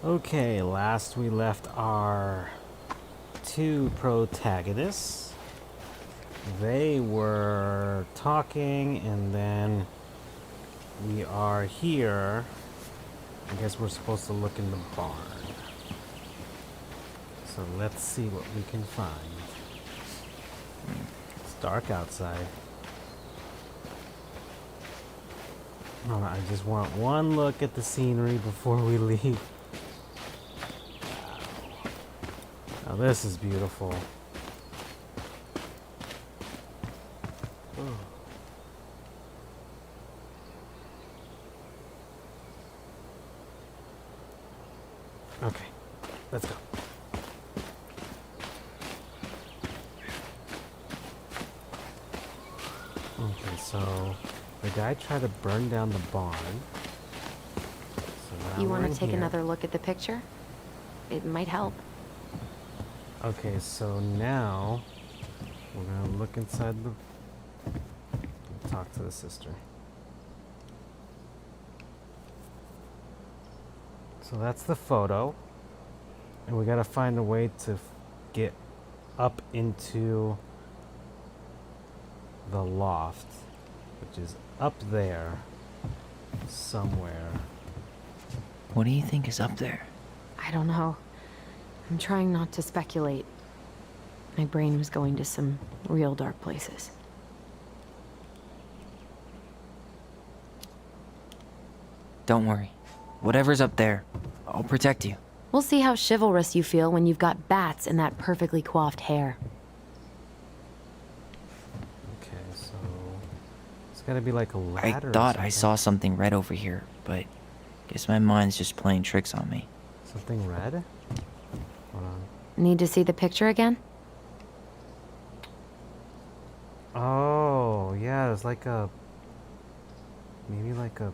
Okay, last we left our two protagonists. They were talking, and then we are here. I guess we're supposed to look in the barn. So let's see what we can find. It's dark outside. Oh, I just want one look at the scenery before we leave. Now this is beautiful. Oh. Okay, let's go. Okay, so the guy tried to burn down the barn. So now You we're want in to take here. another look at the picture? It might help. Okay, so now we're gonna look inside the... talk to the sister. So that's the photo. And we gotta find a way to get up into the loft, which is up there somewhere. What do you think is up there? I don't know. I'm trying not to speculate. My brain was going to some real dark places. Don't worry. Whatever's up there, I'll protect you. We'll see how chivalrous you feel when you've got bats in that perfectly coiffed hair. Okay, so it's gotta be like a I ladder. thought or I something. saw something red over here, but guess my mind's just playing tricks on me. Something red? Hold on. Need to see the picture again? Oh, yeah, it's like a... maybe like a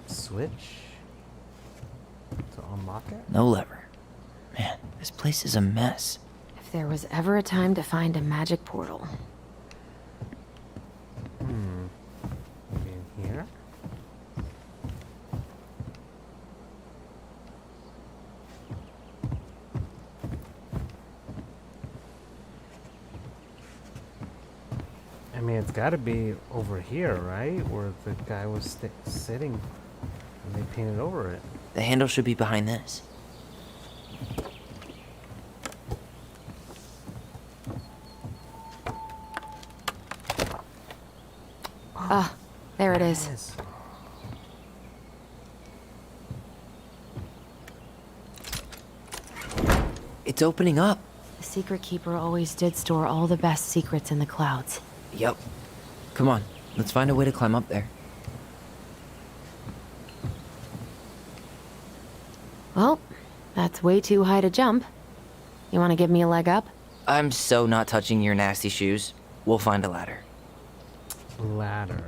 switch to unlock it? No lever. Man, this place is a mess. If there was ever a time to find a magic portal. Maybe in here? I mean, it's gotta be over here, right? Where the guy was sitting and they painted over it. The handle should be behind this. Ah, there it is. Yes. It's opening up. The secret keeper always did store all the best secrets in the clouds. Yep. Come on, let's find a way to climb up there. Well, that's way too high to jump. You want to give me a leg up? I'm so not touching your nasty shoes. We'll find a ladder. Ladder.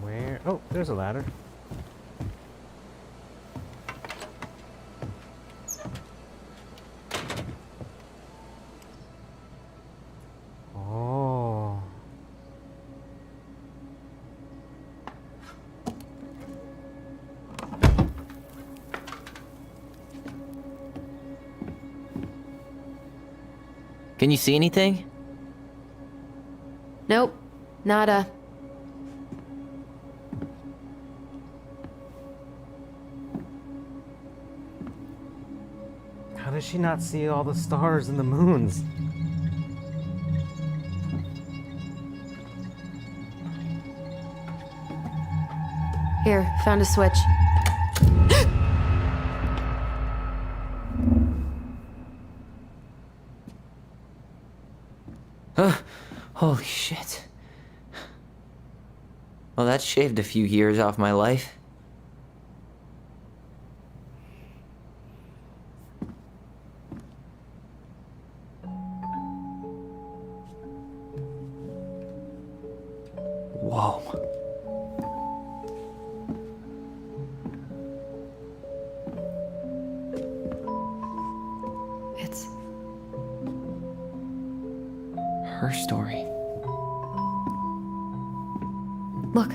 Where? Oh, there's a ladder. Oh. Can you see anything? Nope, nada. How does she not see all the stars and the moons? Here, found a switch. Holy shit. Well, that shaved a few years off my life. Whoa. It's Her story. Look,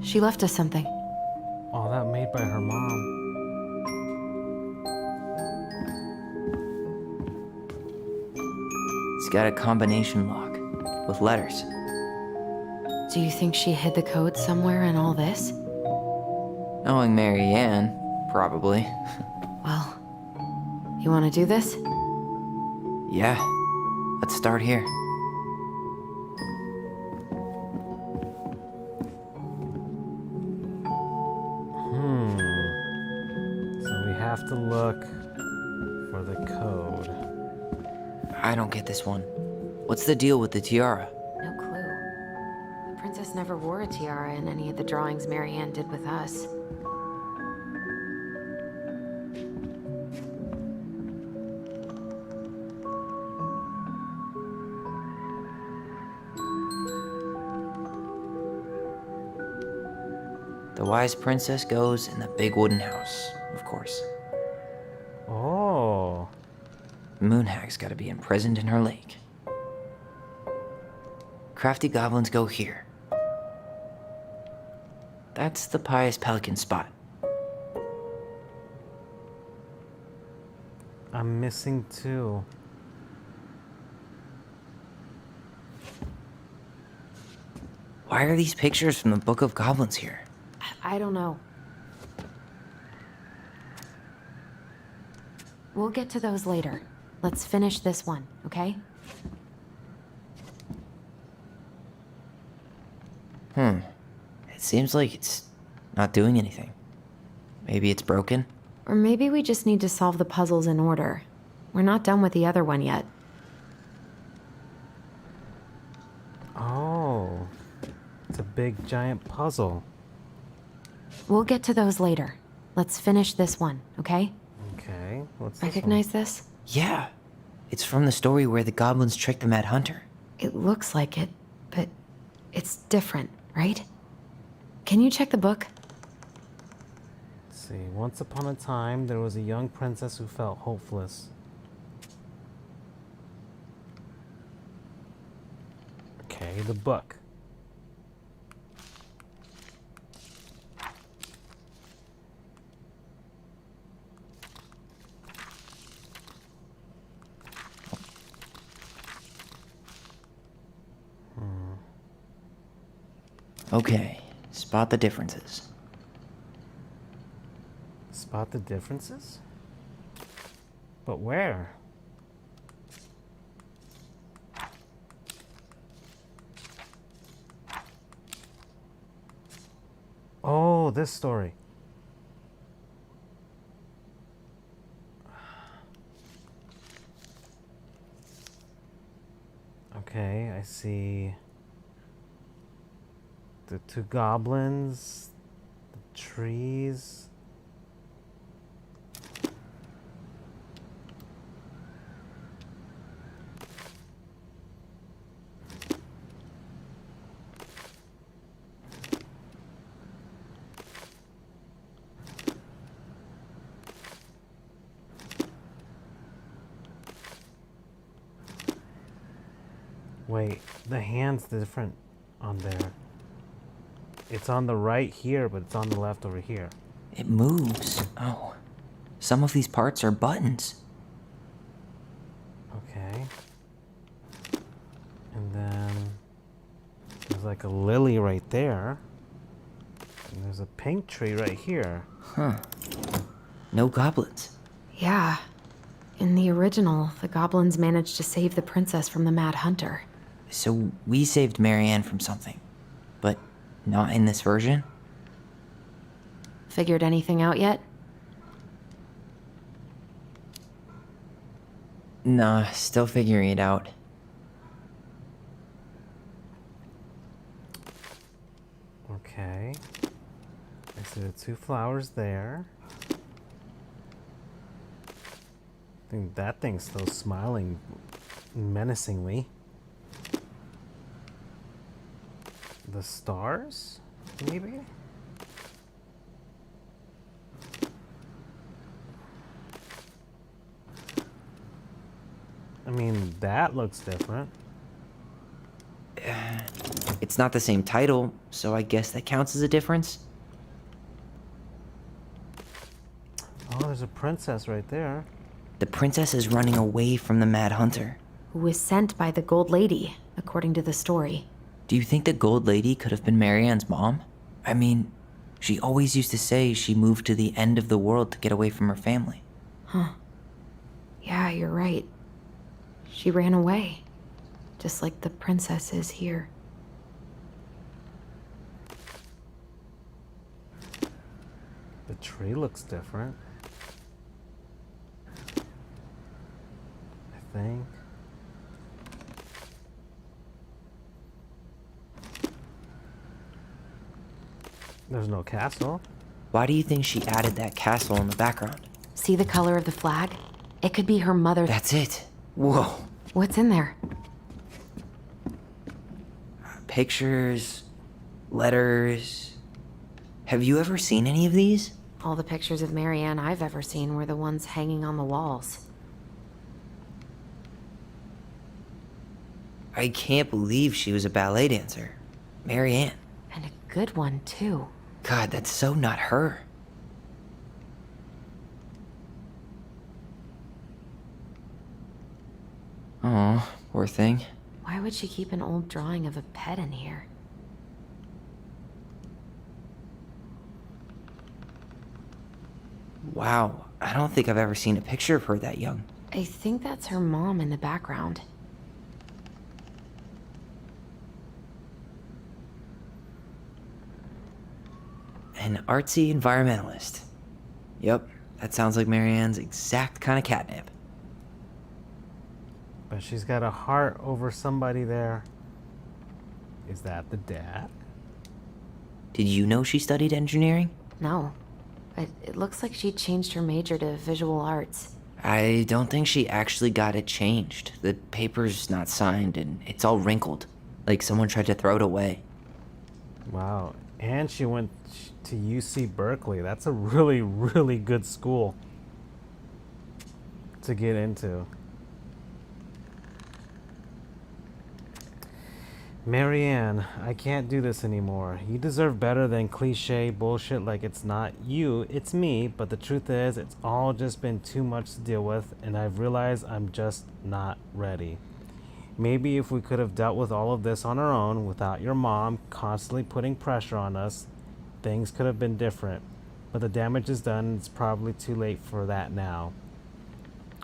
she left us something. Oh, that made by her mom. It's got a combination lock with letters. Do you think she hid the code somewhere in all this? Knowing Mary Ann, probably. Well, you want to do this? Yeah, let's start here. So we have to look for the code. I don't get this one. What's the deal with the tiara? No clue. The princess never wore a tiara in any of the drawings Mary Ann did with us. The wise princess goes in the big wooden house, of course. Oh. Moon Hag's gotta be imprisoned in her lake. Crafty goblins go here. That's the pious pelican spot. I'm missing two. Why are these pictures from the Book of Goblins here? I don't know. We'll get to those later. Let's finish this one, okay? It seems like it's not doing anything. Maybe it's broken? Or maybe we just need to solve the puzzles in order. We're not done with the other one yet. Oh. It's a big giant puzzle. We'll get to those later. Let's finish this one, okay? Okay. What's this Recognize this? Yeah. It's from the story where the goblins tricked the Mad Hunter. It looks like it, but it's different, right? Can you check the book? Let's see. Once upon a time, there was a young princess who felt hopeless. Okay, the book. Okay, spot the differences. Spot the differences? But where? Oh, this story. Okay, I see the two goblins, the trees. Wait, the hand's different on there. It's on the right here, but it's on the left over here. It moves. Oh. Some of these parts are buttons. Okay. And then there's like a lily right there. And there's a pink tree right here. Huh. No goblins. Yeah. In the original, the goblins managed to save the princess from the Mad Hunter. So we saved Mary Ann from something. But not in this version? Figured anything out yet? Nah, still figuring it out. Okay. I see the two flowers there. I think that thing's still smiling menacingly. The stars? Maybe? I mean, that looks different. It's not the same title, so I guess that counts as a difference. Oh, there's a princess right there. The princess is running away from the Mad Hunter. Who was sent by the Gold Lady, according to the story. Do you think the Gold Lady could have been Marianne's mom? I mean, she always used to say she moved to the end of the world to get away from her family. Huh. Yeah, you're right. She ran away. Just like the princess is here. The tree looks different. I think. There's no castle. Why do you think she added that castle in the background? See the color of the flag? It could be her mother. That's it. Whoa. What's in there? Pictures, letters. Have you ever seen any of these? All the pictures of Marianne I've ever seen were the ones hanging on the walls. I can't believe she was a ballet dancer. Marianne. And a good one, too. God, that's so not her. Oh, poor thing. Why would she keep an old drawing of a pet in here? Wow, I don't think I've ever seen a picture of her that young. I think that's her mom in the background. An artsy environmentalist. Yep, that sounds like Marianne's exact kind of catnip. But she's got a heart over somebody there. Is that the dad? Did you know she studied engineering? No. But it looks like she changed her major to visual arts. I don't think she actually got it changed. The paper's not signed and it's all wrinkled. Like someone tried to throw it away. Wow. And she went to UC Berkeley. That's a really, really good school to get into. Marianne, I can't do this anymore. You deserve better than cliche bullshit like it's not you, it's me, but the truth is, it's all just been too much to deal with, and I've realized I'm just not ready. Maybe if we could have dealt with all of this on our own, without your mom constantly putting pressure on us, things could have been different. But the damage is done, and it's probably too late for that now.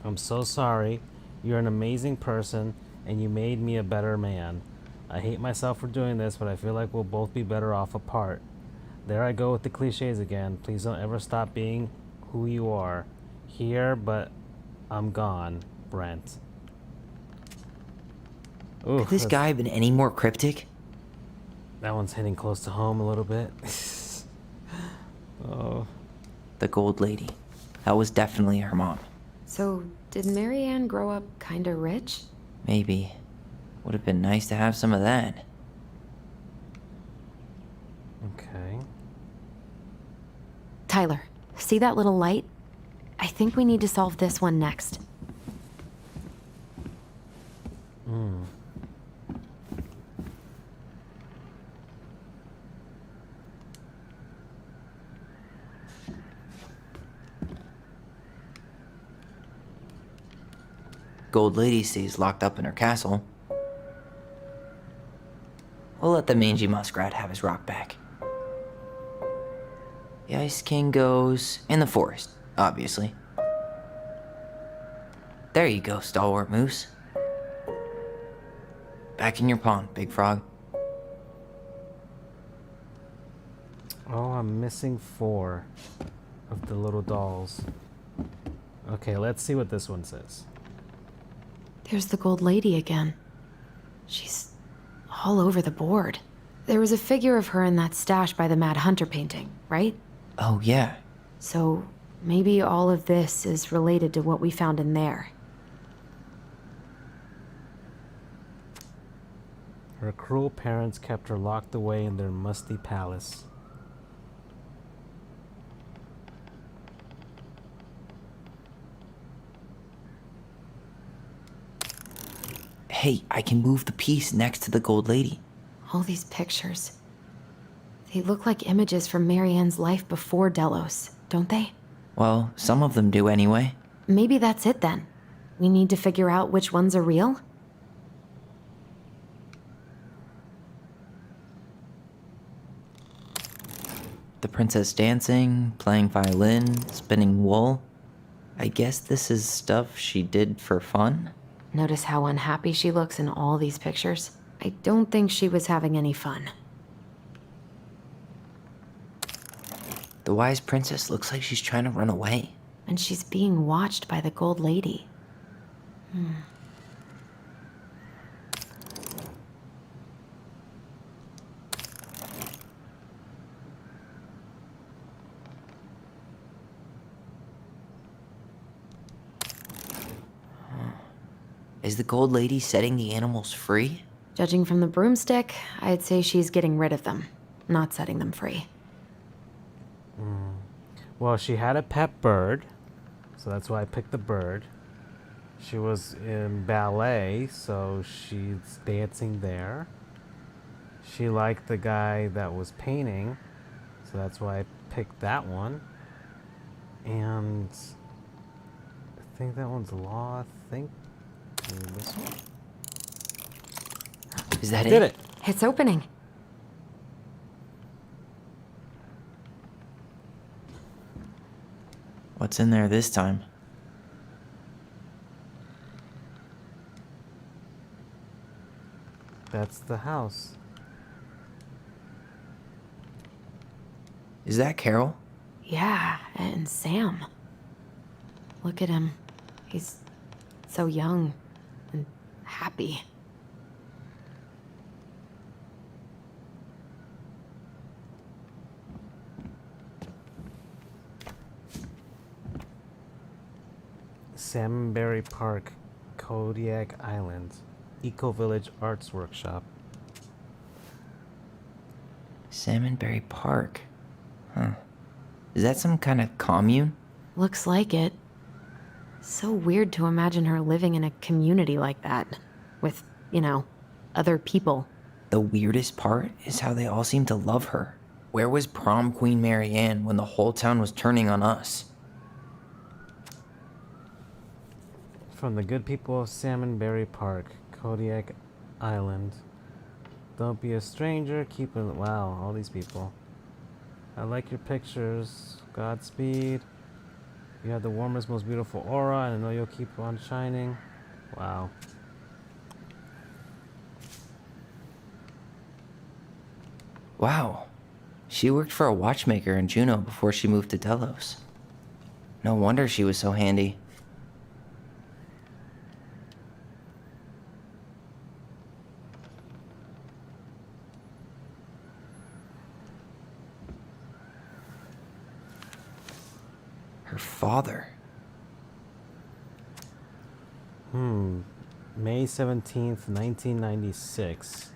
I'm so sorry. You're an amazing person, and you made me a better man. I hate myself for doing this, but I feel like we'll both be better off apart. There I go with the cliches again. Please don't ever stop being who you are. Here, but I'm gone. Brent. Ooh, Could this guy have been any more cryptic? That one's hitting close to home a little bit. Oh. The Gold Lady. That was definitely her mom. So, did Marianne grow up kinda rich? Maybe. Would have been nice to have some of that. Okay. Tyler, see that little light? I think we need to solve this one next. Gold Lady stays locked up in her castle. We'll let the mangy muskrat have his rock back. The Ice King goes in the forest, obviously. There you go, stalwart moose. Back in your pond, big frog. Oh, I'm missing 4 of the little dolls. Okay, let's see what this one says. There's the Gold Lady again. She's all over the board. There was a figure of her in that stash by the Mad Hunter painting, right? Oh, yeah. So maybe all of this is related to what we found in there. Her cruel parents kept her locked away in their musty palace. Hey, I can move the piece next to the Gold Lady. All these pictures. They look like images from Marianne's life before Delos, don't they? Well, some of them do anyway. Maybe that's it then. We need to figure out which ones are real? The princess dancing, playing violin, spinning wool. I guess this is stuff she did for fun? Notice how unhappy she looks in all these pictures? I don't think she was having any fun. The wise princess looks like she's trying to run away. And she's being watched by the gold lady. Is the gold lady setting the animals free? Judging from the broomstick, I'd say she's getting rid of them, not setting them free. Well, she had a pet bird, so that's why I picked the bird. She was in ballet, so she's dancing there. She liked the guy that was painting, so that's why I picked that one. And I think that one's law. I think maybe this one. Is that Did it? It's opening. What's in there this time? That's the house. Is that Carol? Yeah, and Sam. Look at him. He's so young and happy. Salmonberry Park, Kodiak Island, Eco Village Arts Workshop. Salmonberry Park. Huh. Is that some kind of commune? Looks like it. So weird to imagine her living in a community like that. With, other people. The weirdest part is how they all seem to love her. Where was prom queen Marianne when the whole town was turning on us? From the good people of Salmonberry Park, Kodiak Island. Don't be a stranger, keep it. Wow, all these people. I like your pictures. Godspeed. You have the warmest, most beautiful aura, and I know you'll keep on shining. Wow. Wow. She worked for a watchmaker in Juneau before she moved to Delos. No wonder she was so handy. Her father. May 17th, 1996.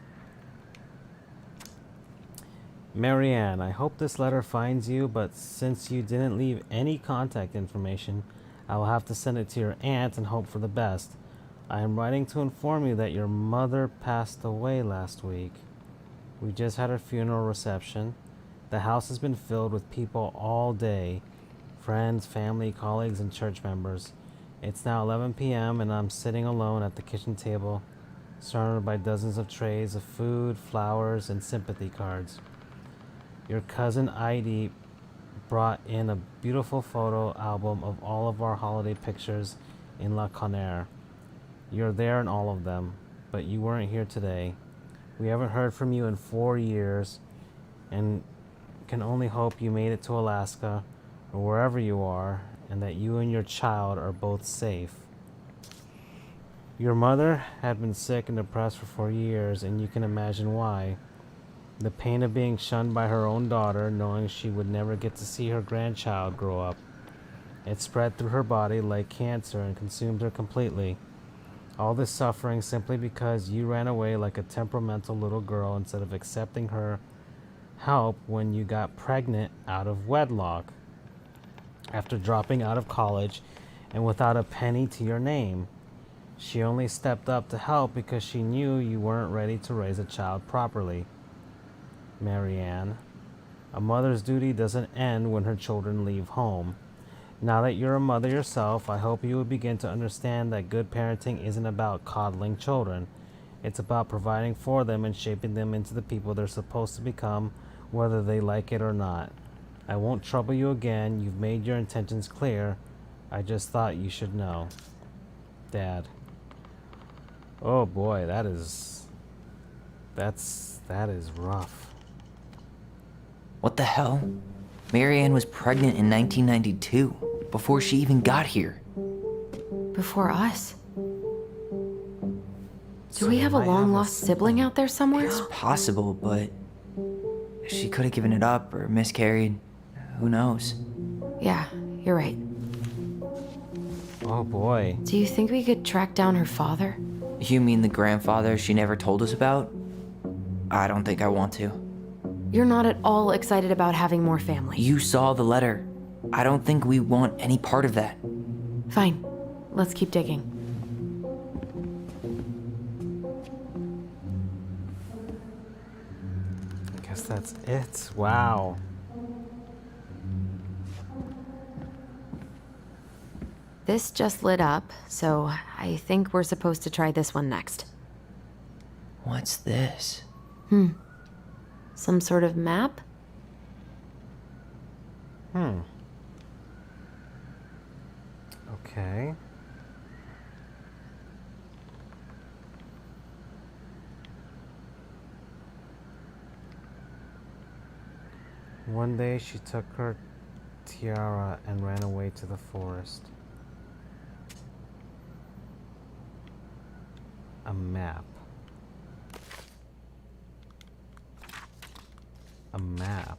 Marianne, I hope this letter finds you, but since you didn't leave any contact information, I will have to send it to your aunt and hope for the best. I am writing to inform you that your mother passed away last week. We just had her funeral reception. The house has been filled with people all day. Friends, family, colleagues, and church members. It's now 11 p.m. and I'm sitting alone at the kitchen table, surrounded by dozens of trays of food, flowers, and sympathy cards. Your cousin Heidi brought in a beautiful photo album of all of our holiday pictures in La Conner. You're there in all of them, but you weren't here today. We haven't heard from you in 4 years and can only hope you made it to Alaska or wherever you are, and that you and your child are both safe. Your mother had been sick and depressed for 4 years, and you can imagine why. The pain of being shunned by her own daughter, knowing she would never get to see her grandchild grow up. It spread through her body like cancer and consumed her completely. All this suffering simply because you ran away like a temperamental little girl instead of accepting her help when you got pregnant out of wedlock. After dropping out of college and without a penny to your name, She only stepped up to help because she knew you weren't ready to raise a child properly. Marianne, a mother's duty doesn't end when her children leave home. Now that you're a mother yourself, I hope you will begin to understand that good parenting isn't about coddling children. It's about providing for them and shaping them into the people they're supposed to become, whether they like it or not. I won't trouble you again. You've made your intentions clear. I just thought you should know. Dad. Oh boy, that is rough. What the hell? Marianne was pregnant in 1992, before she even got here. Before us. So Do we have a might have long-lost sibling out there somewhere? It's possible, but she could have given it up or miscarried. Who knows? Yeah, you're right. Oh boy. Do you think we could track down her father? You mean the grandfather she never told us about? I don't think I want to. You're not at all excited about having more family. You saw the letter. I don't think we want any part of that. Fine. Let's keep digging. I guess that's it. Wow. This just lit up, so I think we're supposed to try this one next. What's this? Some sort of map? Okay. One day she took her tiara and ran away to the forest. A map. A map.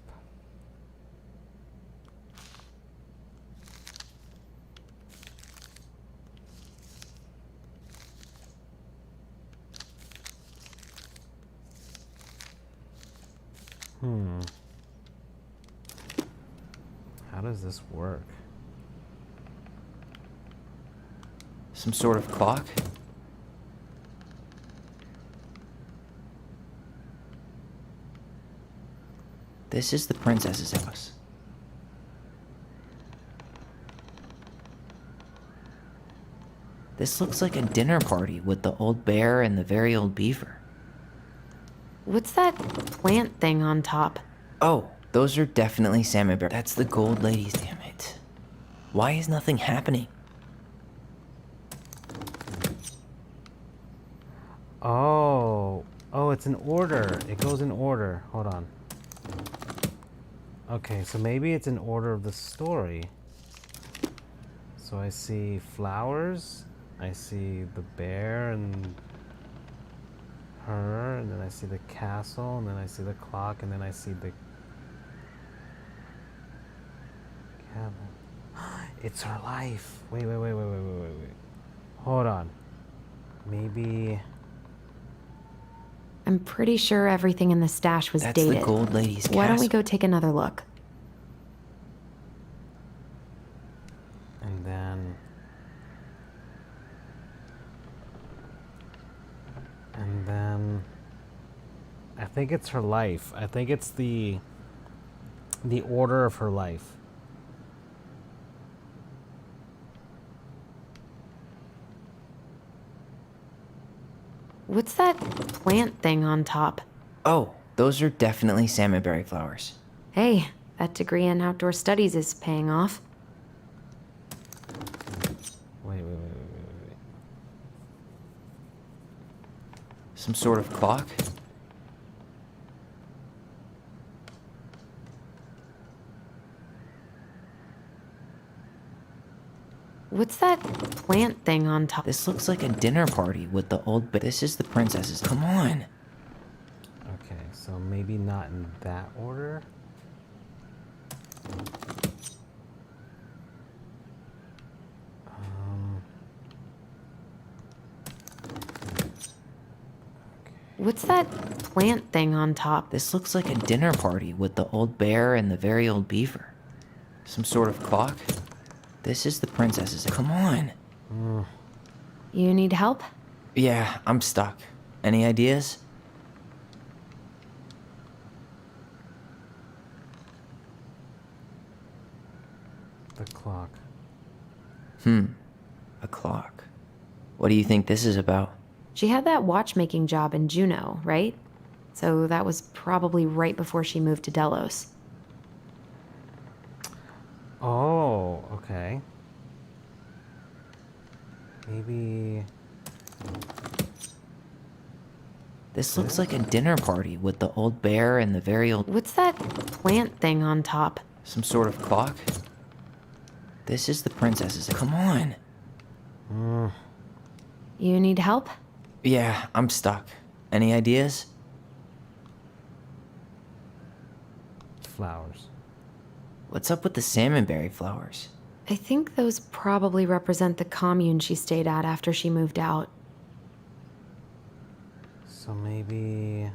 How does this work? Some sort of clock? This is the princess's house. This looks like a dinner party with the old bear and the very old beaver. What's that plant thing on top? Oh, those are definitely salmon bear. That's the gold ladies, damn it. Why is nothing happening? Oh, it's in order. It goes in order. Hold on. Okay, so maybe it's in order of the story. So I see flowers, I see the bear and her, and then I see the castle, and then I see the clock, and then I see the cabin. It's her life. Wait. Hold on. Maybe... I'm pretty sure everything in the stash was That's dated. the gold lady's Why don't we castle. go take another look? And then... I think it's her life. I think it's the order of her life. What's that plant thing on top? Oh, those are definitely salmonberry flowers. Hey, that degree in outdoor studies is paying off. Wait. Some sort of clock? What's that plant thing on top? This looks like a dinner party with the old bear. This is the princess's. Come on. Okay, so maybe not in that order. What's that plant thing on top? This looks like a dinner party with the old bear and the very old beaver. Some sort of clock? This is the princess's. Come on. You need help? Yeah, I'm stuck. Any ideas? The clock. A clock. What do you think this is about? She had that watchmaking job in Juneau, right? So that was probably right before she moved to Delos. Oh, okay. Maybe. This looks like a dinner party with the old bear and the very old... What's that plant thing on top? Some sort of clock? This is the princess's... Come on! You need help? Yeah, I'm stuck. Any ideas? Flowers. What's up with the salmonberry flowers? I think those probably represent the commune she stayed at after she moved out. So maybe.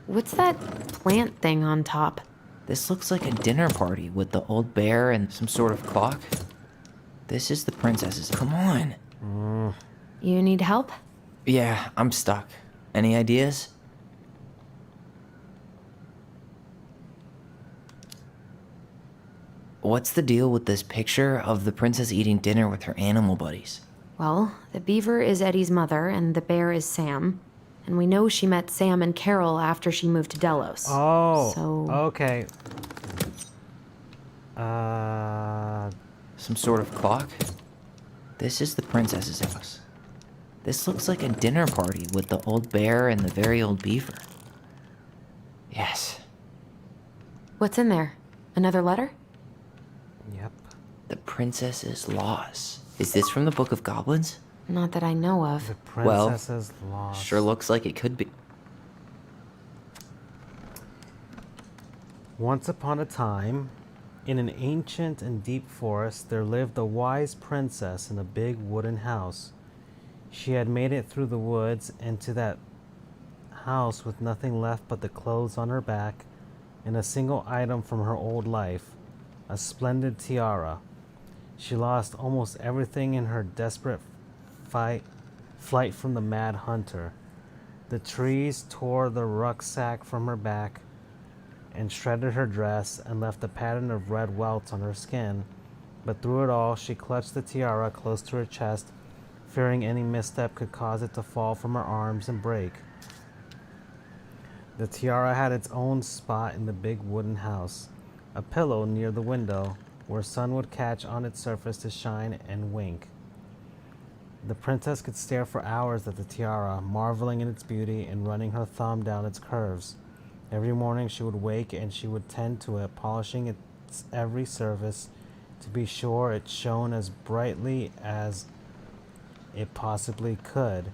What's that plant thing on top? This looks like a dinner party with the old bear and some sort of clock. This is the princess's... Come on! You need help? Yeah, I'm stuck. Any ideas? What's the deal with this picture of the princess eating dinner with her animal buddies? Well, the beaver is Eddie's mother and the bear is Sam. And we know she met Sam and Carol after she moved to Delos. Oh. So... Okay. Some sort of clock? This is the princess's house. This looks like a dinner party with the old bear and the very old beaver. Yes. What's in there? Another letter? Yep. The princess's loss. Is this from the Book of Goblins? Not that I know of. The princess's lost. Sure looks like it could be. Once upon a time, in an ancient and deep forest, there lived a wise princess in a big wooden house. She had made it through the woods and to that house with nothing left but the clothes on her back and a single item from her old life, a splendid tiara. She lost almost everything in her desperate flight from the mad hunter. The trees tore the rucksack from her back and shredded her dress and left a pattern of red welts on her skin. But through it all, she clutched the tiara close to her chest, fearing any misstep could cause it to fall from her arms and break. The tiara had its own spot in the big wooden house, a pillow near the window where sun would catch on its surface to shine and wink. The princess could stare for hours at the tiara, marveling in its beauty and running her thumb down its curves. Every morning she would wake and she would tend to it, polishing its every surface to be sure it shone as brightly as it possibly could.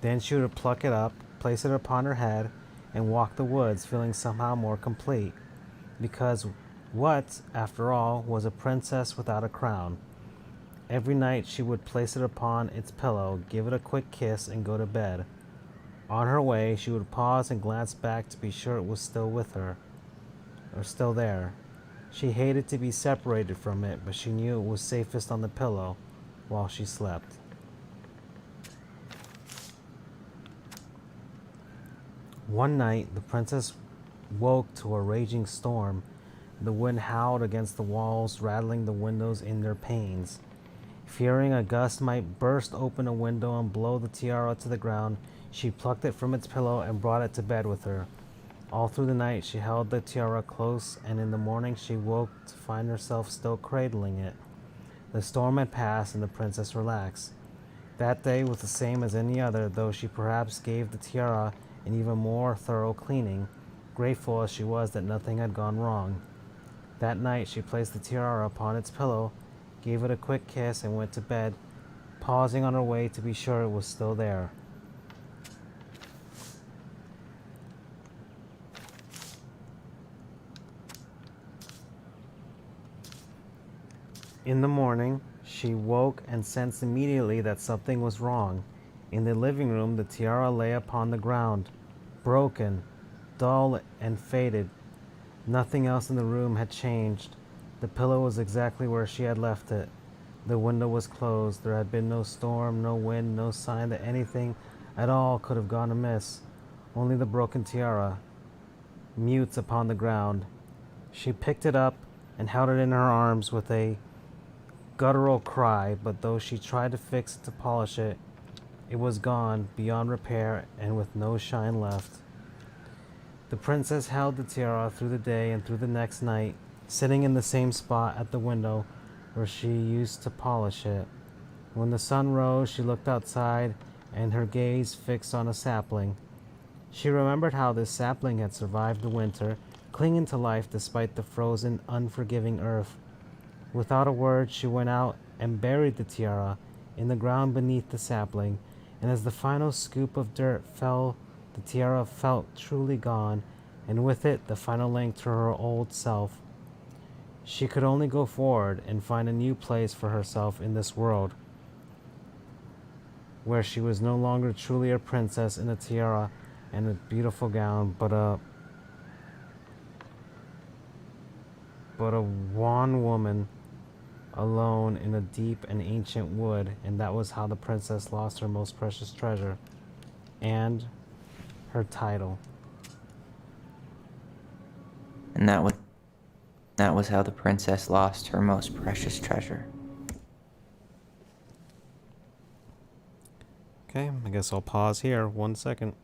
Then she would pluck it up, place it upon her head, and walk the woods, feeling somehow more complete. Because what, after all, was a princess without a crown? Every night she would place it upon its pillow, give it a quick kiss, and go to bed. On her way, she would pause and glance back to be sure it was still with her, or still there. She hated to be separated from it, but she knew it was safest on the pillow while she slept. One night, the princess woke to a raging storm. The wind howled against the walls, rattling the windows in their panes. Fearing a gust might burst open a window and blow the tiara to the ground, she plucked it from its pillow and brought it to bed with her. All through the night she held the tiara close, and in the morning she woke to find herself still cradling it. The storm had passed, and the princess relaxed. That day was the same as any other, though she perhaps gave the tiara an even more thorough cleaning, grateful as she was that nothing had gone wrong. That night she placed the tiara upon its pillow, gave it a quick kiss, and went to bed, pausing on her way to be sure it was still there. In the morning, she woke and sensed immediately that something was wrong. In the living room, the tiara lay upon the ground, broken, dull, and faded. Nothing else in the room had changed. The pillow was exactly where she had left it. The window was closed. There had been no storm, no wind, no sign that anything at all could have gone amiss. Only the broken tiara, mute upon the ground. She picked it up and held it in her arms with a guttural cry, but though she tried to fix it to polish it, it was gone, beyond repair, and with no shine left. The princess held the tiara through the day and through the next night, sitting in the same spot at the window where she used to polish it. When the sun rose, she looked outside, and her gaze fixed on a sapling. She remembered how this sapling had survived the winter, clinging to life despite the frozen, unforgiving earth. Without a word, she went out and buried the tiara in the ground beneath the sapling, and as the final scoop of dirt fell, the tiara felt truly gone, and with it the final link to her old self. She could only go forward and find a new place for herself in this world, where she was no longer truly a princess in a tiara and a beautiful gown, but a wan woman alone in a deep and ancient wood, and that was how the princess lost her most precious treasure and her title. And that was how the princess lost her most precious treasure. Okay, I guess I'll pause here 1 second.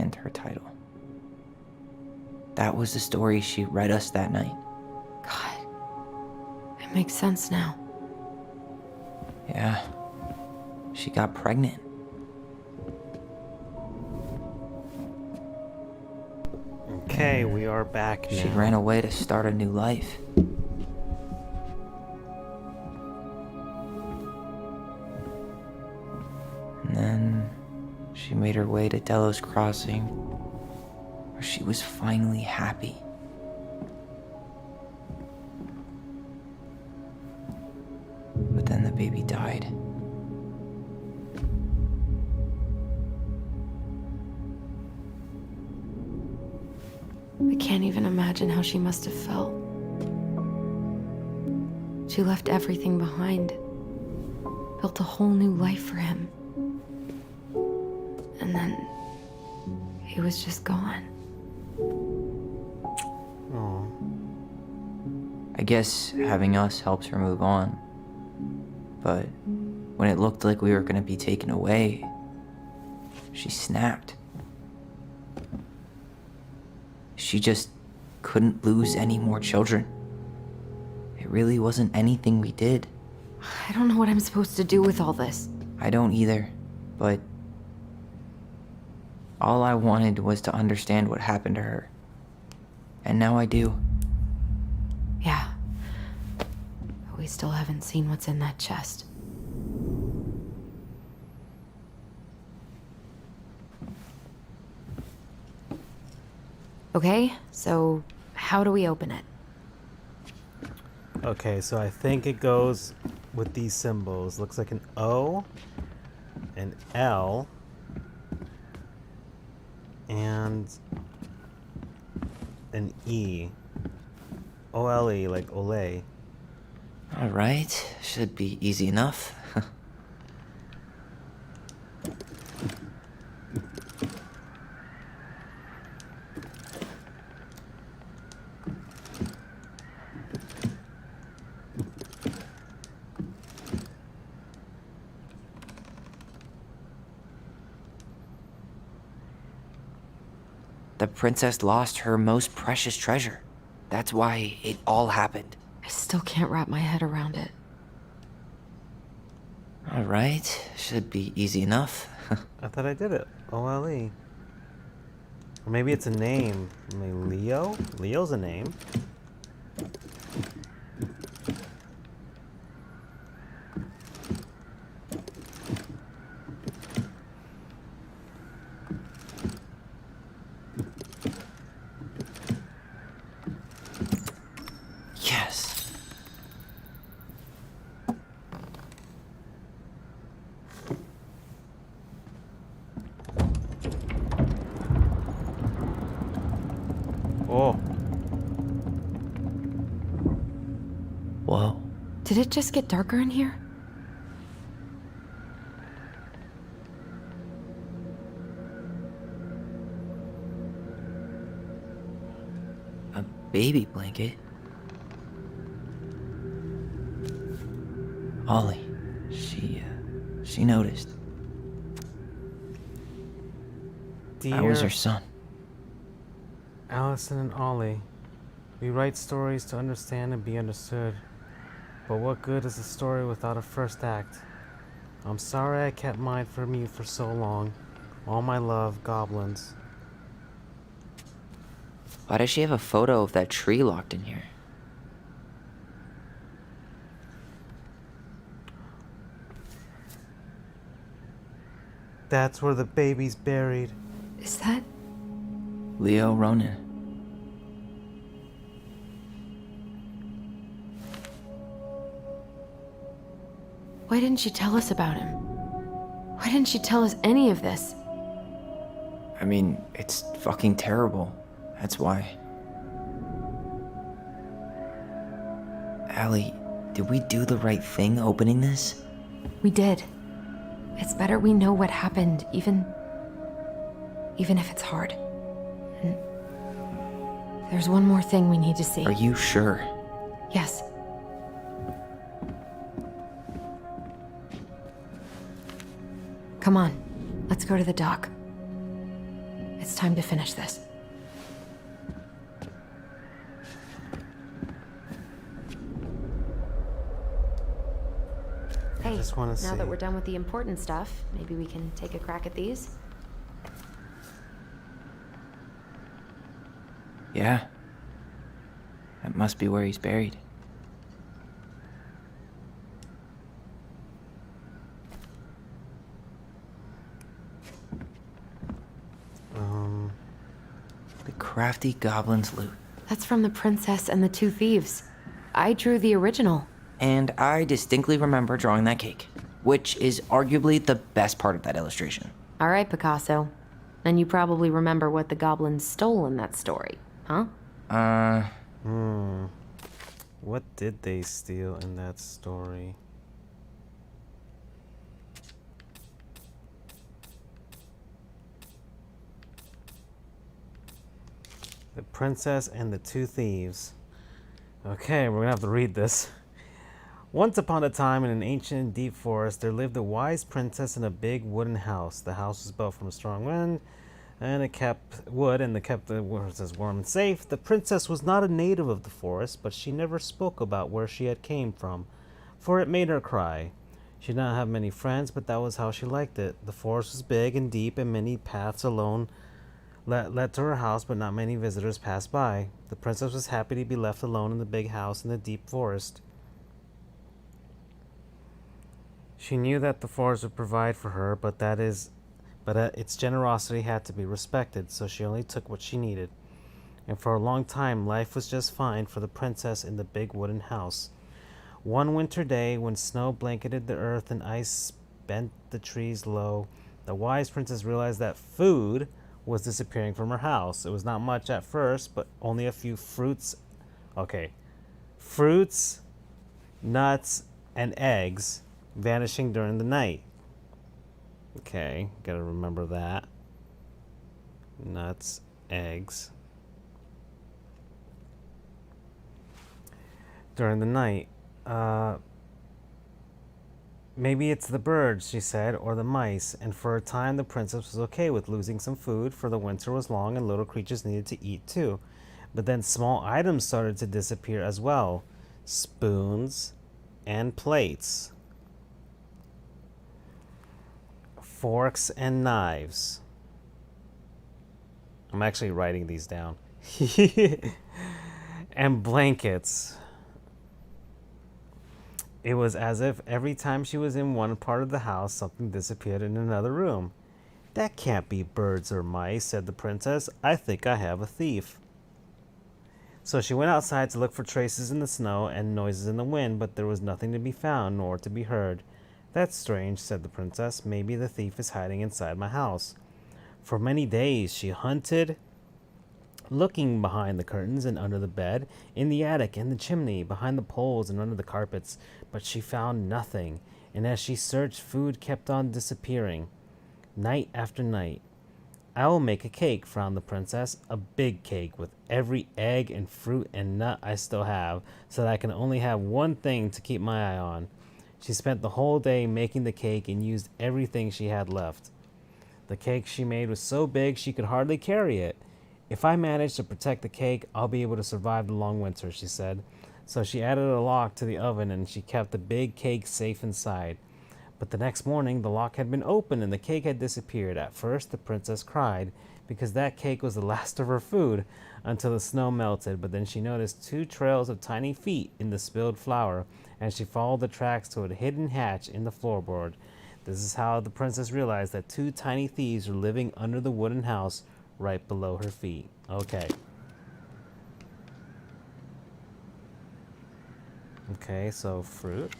and her title. That was the story she read us that night. God. It makes sense now. Yeah. She got pregnant. Okay, we are back now. She ran away to start a new life. And then she made her way to Delos Crossing, where she was finally happy. But then the baby died. I can't even imagine how she must have felt. She left everything behind, built a whole new life for him. And then he was just gone. Oh. I guess having us helps her move on. But when it looked like we were going to be taken away, she snapped. She just couldn't lose any more children. It really wasn't anything we did. I don't know what I'm supposed to do with all this. I don't either, but all I wanted was to understand what happened to her. And now I do. Yeah. But we still haven't seen what's in that chest. Okay, so how do we open it? Okay, so I think it goes with these symbols. Looks like an O, an L, and an E. O-L-E, like Olay. All right, should be easy enough. The princess lost her most precious treasure. That's why it all happened. I still can't wrap my head around it. All right, should be easy enough. I thought I did it. O-L-E. Or maybe it's a name. Maybe Leo? Leo's a name. Yes. Oh. Whoa. Did it just get darker in here? A baby blanket? Ollie. She noticed. I was her son. Allison and Ollie. We write stories to understand and be understood. But what good is a story without a first act? I'm sorry I kept mine from you for so long. All my love, goblins. Why does she have a photo of that tree locked in here? That's where the baby's buried. Is that... Leo Ronan. Why didn't she tell us about him? Why didn't she tell us any of this? I mean, it's fucking terrible. That's why. Allie, did we do the right thing opening this? We did. It's better we know what happened, even if it's hard. And there's one more thing we need to see. Are you sure? Yes. Come on, let's go to the dock. It's It's time to finish this. Hey, just wanna now that see. we're done with the important stuff, maybe we can take a crack at these? Yeah. That must be where he's buried. The crafty goblin's loot. That's from The Princess and the Two Thieves. I drew the original. And I distinctly remember drawing that cake, which is arguably the best part of that illustration. All right, Picasso. And you probably remember what the goblins stole in that story, huh? What did they steal in that story? The Princess and the Two Thieves. Okay, we're gonna have to read this. Once upon a time, in an ancient deep forest, there lived a wise princess in a big wooden house. The house was built from a strong wind, and it kept the horses warm and safe. The princess was not a native of the forest, but she never spoke about where she had came from, for it made her cry. She did not have many friends, but that was how she liked it. The forest was big and deep, and many paths alone led to her house, but not many visitors passed by. The princess was happy to be left alone in the big house in the deep forest. She knew that the forest would provide for her, but its generosity had to be respected, so she only took what she needed. And for a long time, life was just fine for the princess in the big wooden house. One winter day, when snow blanketed the earth and ice bent the trees low, the wise princess realized that food was disappearing from her house. It was not much at first, but only a few fruits, nuts, and eggs vanishing during the night. Okay, gotta remember that. Nuts, eggs. During the night. Maybe it's the birds, she said, or the mice, and for a time the princess was okay with losing some food, for the winter was long and little creatures needed to eat too. But then small items started to disappear as well. Spoons and plates. Forks and knives. I'm actually writing these down. And blankets. It was as if every time she was in one part of the house, something disappeared in another room. That can't be birds or mice, said the princess. I think I have a thief. So she went outside to look for traces in the snow and noises in the wind, but there was nothing to be found nor to be heard. That's strange, said the princess. Maybe the thief is hiding inside my house. For many days she hunted, looking behind the curtains and under the bed, in the attic and the chimney, behind the poles and under the carpets, but she found nothing, and as she searched, food kept on disappearing, night after night. I will make a cake, frowned the princess, a big cake with every egg and fruit and nut I still have, so that I can only have one thing to keep my eye on. She spent the whole day making the cake and used everything she had left. The cake she made was so big she could hardly carry it. If I manage to protect the cake, I'll be able to survive the long winter, she said. So she added a lock to the oven and she kept the big cake safe inside. But the next morning, the lock had been opened and the cake had disappeared. At first, the princess cried because that cake was the last of her food until the snow melted. But then she noticed 2 trails of tiny feet in the spilled flour, and she followed the tracks to a hidden hatch in the floorboard. This is how the princess realized that 2 tiny thieves were living under the wooden house right below her feet. Okay. Okay, so fruit.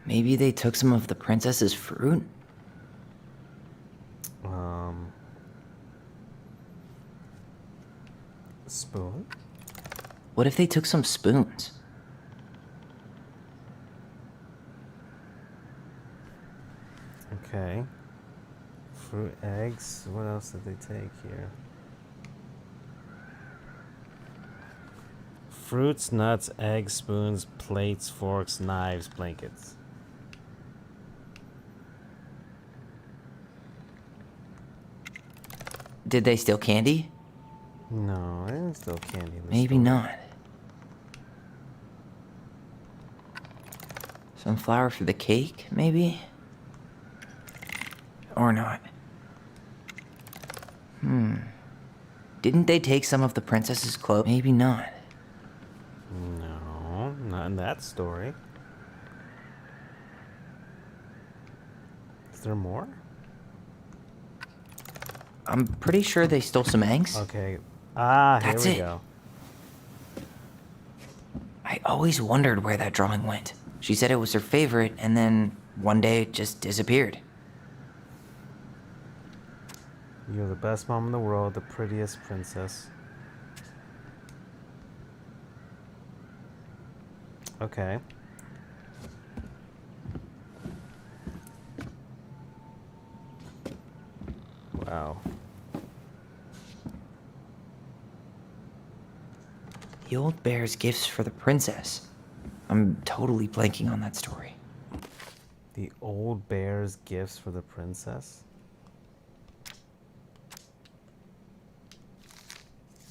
Maybe they took some of the princess's fruit? Spoon. What if they took some spoons? Okay. Fruit, eggs. What else did they take here? Fruits, nuts, eggs, spoons, plates, forks, knives, blankets. Did they steal candy? No, I didn't steal candy in the Maybe store. not. Some flour for the cake, maybe? Or not. Didn't they take some of the princess's clothes? Maybe not. No, not in that story. Is there more? I'm pretty sure they stole some eggs. Okay. Ah, That's here we it. go. I always wondered where that drawing went. She said it was her favorite, and then one day it just disappeared. You're the best mom in the world, the prettiest princess. Okay. Wow. The old bear's gifts for the princess. I'm totally blanking on that story. The old bear's gifts for the princess?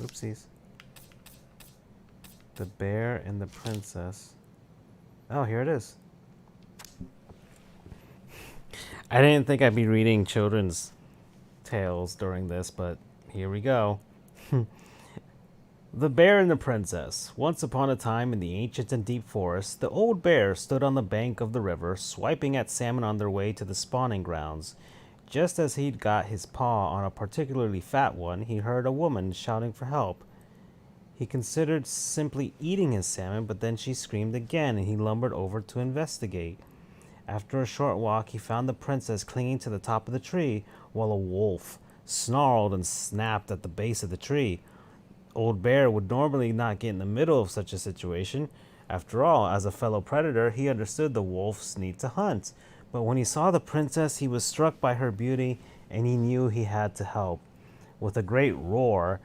Oopsies. The bear and the princess. Oh, here it is. I didn't think I'd be reading children's tales during this, but here we go. The Bear and the Princess. Once upon a time in the ancient and deep forest, the old bear stood on the bank of the river, swiping at salmon on their way to the spawning grounds. Just as he'd got his paw on a particularly fat one, he heard a woman shouting for help. He considered simply eating his salmon, but then she screamed again, and he lumbered over to investigate. After a short walk, he found the princess clinging to the top of the tree, while a wolf snarled and snapped at the base of the tree. Old Bear would normally not get in the middle of such a situation. After all, as a fellow predator, he understood the wolf's need to hunt. But when he saw the princess, he was struck by her beauty, and he knew he had to help. With a great roar,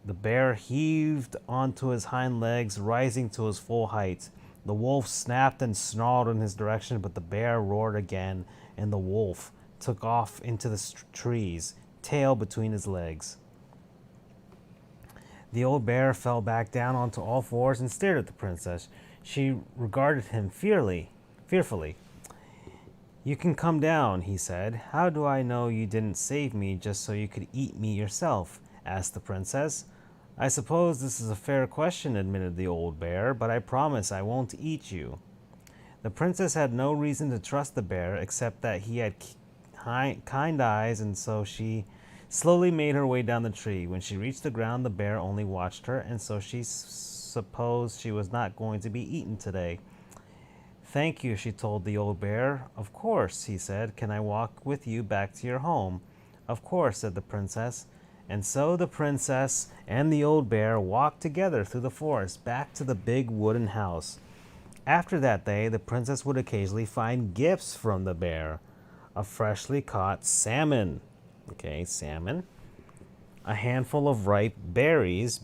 the bear heaved onto his hind legs, rising to his full height. The wolf snapped and snarled in his direction, but the bear roared again, and the wolf took off into the trees, tail between his legs. The old bear fell back down onto all fours and stared at the princess. She regarded him fearfully. "You can come down," he said. "How do I know you didn't save me just so you could eat me yourself?" asked the princess. "I suppose this is a fair question," admitted the old bear, "but I promise I won't eat you." The princess had no reason to trust the bear except that he had kind eyes, and so she slowly made her way down the tree. When she reached the ground, the bear only watched her, and so she supposed she was not going to be eaten today. "Thank you," she told the old bear. "Of course," he said. "Can I walk with you back to your home?" "Of course," said the princess. And so the princess and the old bear walked together through the forest back to the big wooden house. After that day, the princess would occasionally find gifts from the bear. A freshly caught salmon. Okay, salmon. A handful of ripe berries.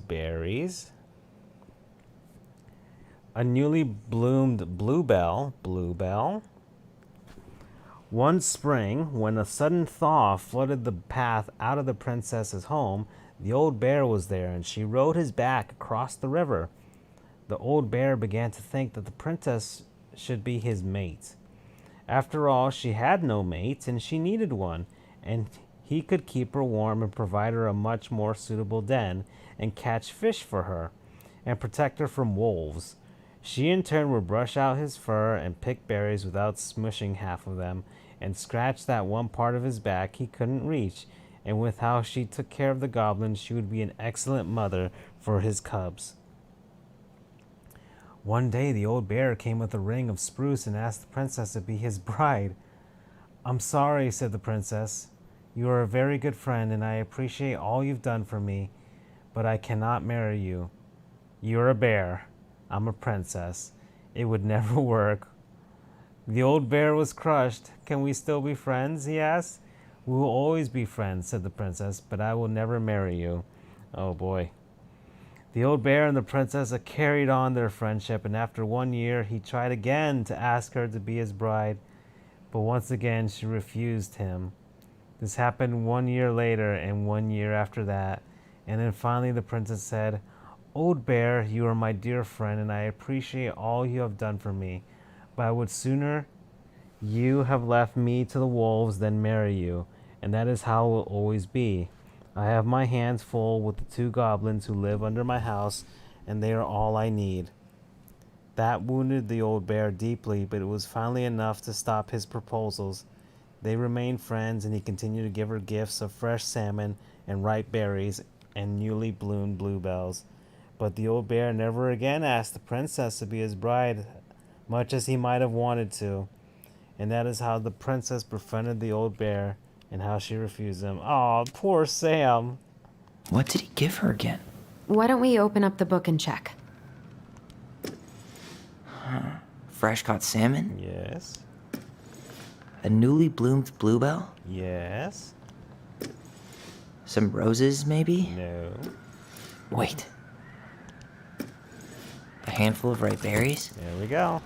A newly bloomed bluebell. One spring, when a sudden thaw flooded the path out of the princess's home, the old bear was there, and she rode his back across the river. The old bear began to think that the princess should be his mate. After all, she had no mate, and she needed one, and he could keep her warm and provide her a much more suitable den, and catch fish for her, and protect her from wolves. She in turn would brush out his fur and pick berries without smushing half of them, and scratch that one part of his back he couldn't reach, and with how she took care of the goblins, she would be an excellent mother for his cubs. One day the old bear came with a ring of spruce and asked the princess to be his bride. "I'm sorry," said the princess. "You are a very good friend, and I appreciate all you've done for me, but I cannot marry you. You're a bear. I'm a princess. It would never work." The old bear was crushed. "Can we still be friends?" he asked. "We will always be friends," said the princess, "but I will never marry you." Oh boy. The old bear and the princess carried on their friendship, and after 1 year, he tried again to ask her to be his bride, but once again she refused him. This happened 1 year later and 1 year after that. And then finally the princess said, Old Bear, you are my dear friend, and I appreciate all you have done for me. But I would sooner you have left me to the wolves than marry you, and that is how it will always be. I have my hands full with the 2 goblins who live under my house, and they are all I need. That wounded the old bear deeply, but it was finally enough to stop his proposals. They remained friends, and he continued to give her gifts of fresh salmon and ripe berries and newly bloomed bluebells. But the old bear never again asked the princess to be his bride, much as he might have wanted to. And that is how the princess befriended the old bear, and how she refused him. Oh, poor Sam. What did he give her again? Why don't we open up the book and check? Fresh caught salmon? Yes. A newly bloomed bluebell? Yes. Some roses, maybe? No. Wait. A handful of ripe berries? There we go.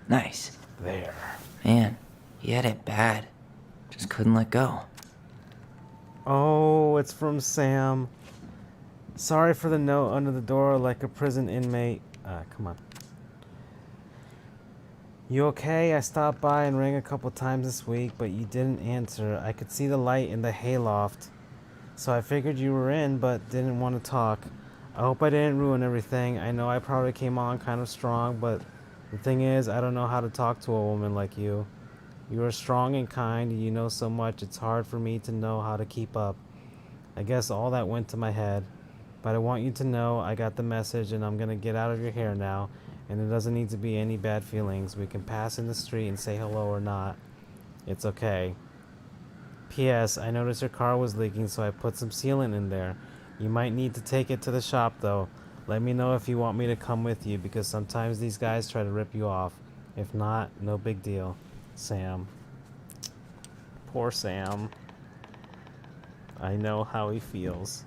Nice. There. Man, he had it bad. Just couldn't let go. Oh, it's from Sam. Sorry for the note under the door like a prison inmate. Come on. You okay? I stopped by and rang a couple times this week, but you didn't answer. I could see the light in the hayloft, so I figured you were in, but didn't want to talk. I hope I didn't ruin everything. I know I probably came on kind of strong, but the thing is, I don't know how to talk to a woman like you. You are strong and kind, and you know so much, it's hard for me to know how to keep up. I guess all that went to my head. But I want you to know I got the message, and I'm going to get out of your hair now, and there doesn't need to be any bad feelings. We can pass in the street and say hello or not. It's okay. P.S. I noticed your car was leaking, so I put some sealant in there. You might need to take it to the shop, though. Let me know if you want me to come with you, because sometimes these guys try to rip you off. If not, no big deal. Sam. Poor Sam. I know how he feels.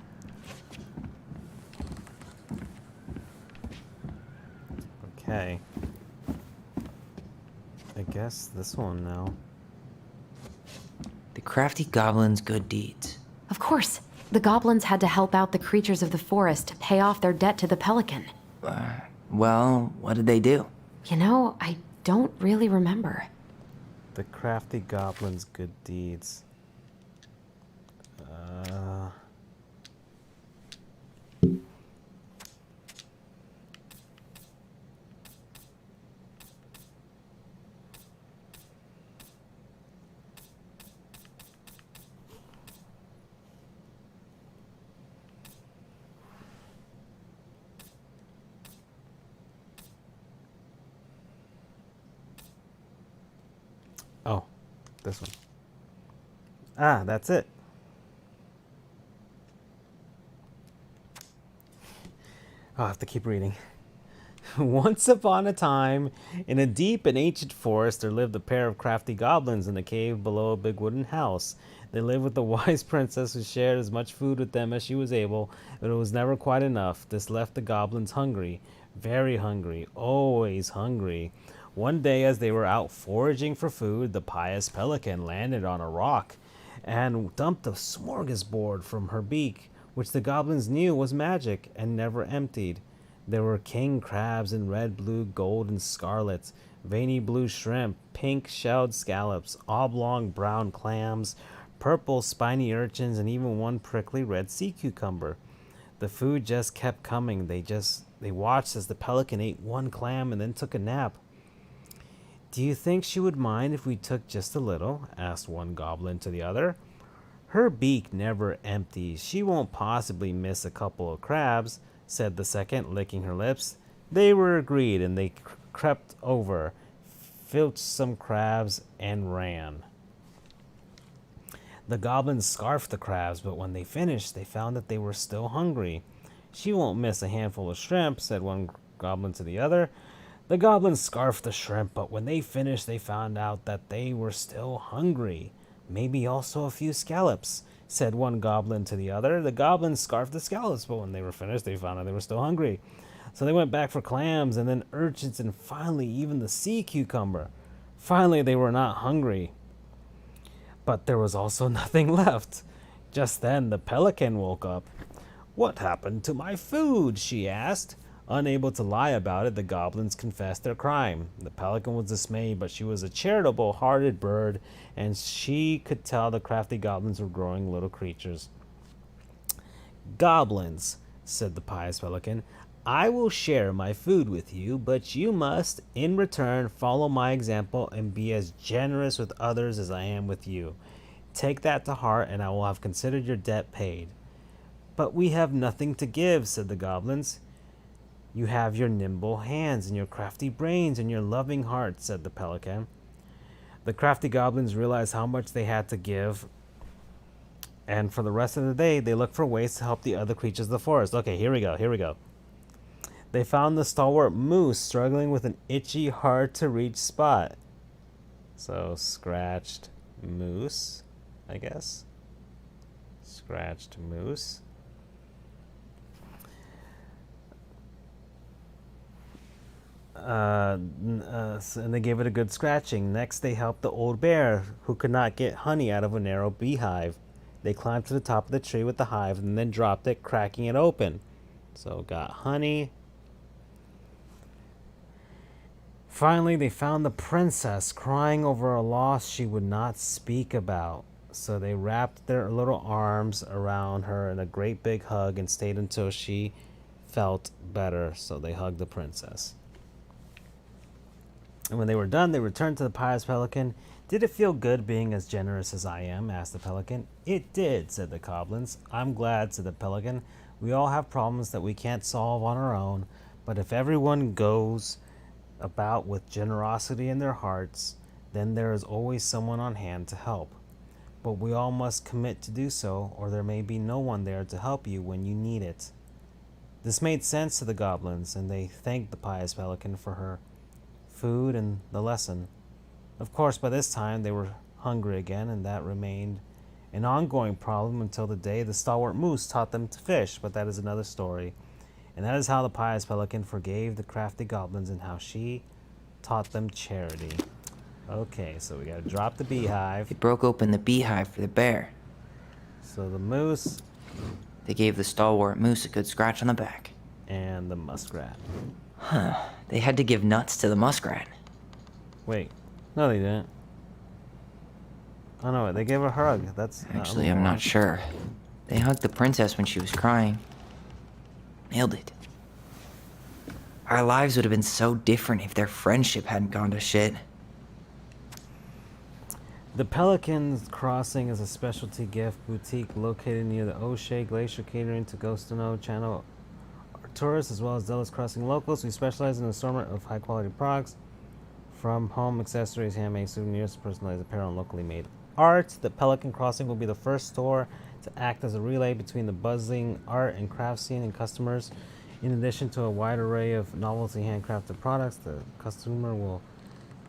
Okay. I guess this one now. The crafty goblin's good deeds. Of course. The goblins had to help out the creatures of the forest to pay off their debt to the pelican. Well, what did they do? You know, I don't really remember. The crafty goblin's good deeds. Oh, this one. Ah, that's it. I'll have to keep reading. Once upon a time, in a deep and ancient forest, there lived a pair of crafty goblins in a cave below a big wooden house. They lived with a wise princess who shared as much food with them as she was able, but it was never quite enough. This left the goblins hungry, very hungry, always hungry. One day, as they were out foraging for food, the pious pelican landed on a rock and dumped a smorgasbord from her beak, which the goblins knew was magic and never emptied. There were king crabs in red, blue, gold, and scarlet, veiny blue shrimp, pink shelled scallops, oblong brown clams, purple spiny urchins, and even one prickly red sea cucumber. The food just kept coming. They watched as the pelican ate one clam and then took a nap. Do you think she would mind if we took just a little? Asked one goblin to the other. Her beak never empties. She won't possibly miss a couple of crabs, said the second, licking her lips. They were agreed, and they crept over, filched some crabs, and ran. The goblins scarfed the crabs, but when they finished, they found that they were still hungry. She won't miss a handful of shrimp, said one goblin to the other. The goblins scarfed the shrimp, but when they finished, they found out that they were still hungry. Maybe also a few scallops, said one goblin to the other. The goblins scarfed the scallops, but when they were finished, they found out they were still hungry. So they went back for clams, and then urchins, and finally even the sea cucumber. Finally, they were not hungry. But there was also nothing left. Just then, the pelican woke up. "What happened to my food?" she asked. Unable to lie about it, the goblins confessed their crime. The pelican was dismayed, but she was a charitable-hearted bird, and she could tell the crafty goblins were growing little creatures. "Goblins," said the pious pelican, "I will share my food with you, but you must, in return, follow my example and be as generous with others as I am with you. Take that to heart, and I will have considered your debt paid." "But we have nothing to give," said the goblins. "You have your nimble hands and your crafty brains and your loving heart," said the pelican. The crafty goblins realized how much they had to give, and for the rest of the day, they looked for ways to help the other creatures of the forest. Okay, here we go. They found the stalwart moose struggling with an itchy, hard-to-reach spot. So, scratched moose, I guess. Scratched moose. And they gave it a good scratching. Next, they helped the old bear, who could not get honey out of a narrow beehive. They climbed to the top of the tree with the hive and then dropped it, cracking it open. So, got honey. Finally, they found the princess crying over a loss she would not speak about. So they wrapped their little arms around her in a great big hug and stayed until she felt better. So they hugged the princess. And when they were done, they returned to the pious pelican. "Did it feel good being as generous as I am?" asked the pelican. "It did," said the goblins. "I'm glad," said the pelican. "We all have problems that we can't solve on our own, but if everyone goes about with generosity in their hearts, then there is always someone on hand to help. But we all must commit to do so, or there may be no one there to help you when you need it." This made sense to the goblins, and they thanked the pious pelican for her food and the lesson. Of course, by this time, they were hungry again, and that remained an ongoing problem until the day the stalwart moose taught them to fish, but that is another story. And that is how the pious pelican forgave the crafty goblins and how she taught them charity. Okay, so we gotta drop the beehive. They broke open the beehive for the bear. So the moose They gave the stalwart moose a good scratch on the back. and the muskrat. They had to give nuts to the muskrat. Wait, no they didn't. Oh no, they gave her a hug. That's Actually, I'm not sure. They hugged the princess when she was crying. Nailed it. Our lives would have been so different if their friendship hadn't gone to shit. The Pelican's Crossing is a specialty gift boutique located near the O'Shea Glacier, catering to Ghostono Channel tourists as well as Delos Crossing locals. We specialize in an assortment of high-quality products, from home accessories, handmade souvenirs, to personalized apparel, and locally made art. The Pelican Crossing will be the first store to act as a relay between the buzzing art and craft scene and customers. In addition to a wide array of novelty handcrafted products, the customer will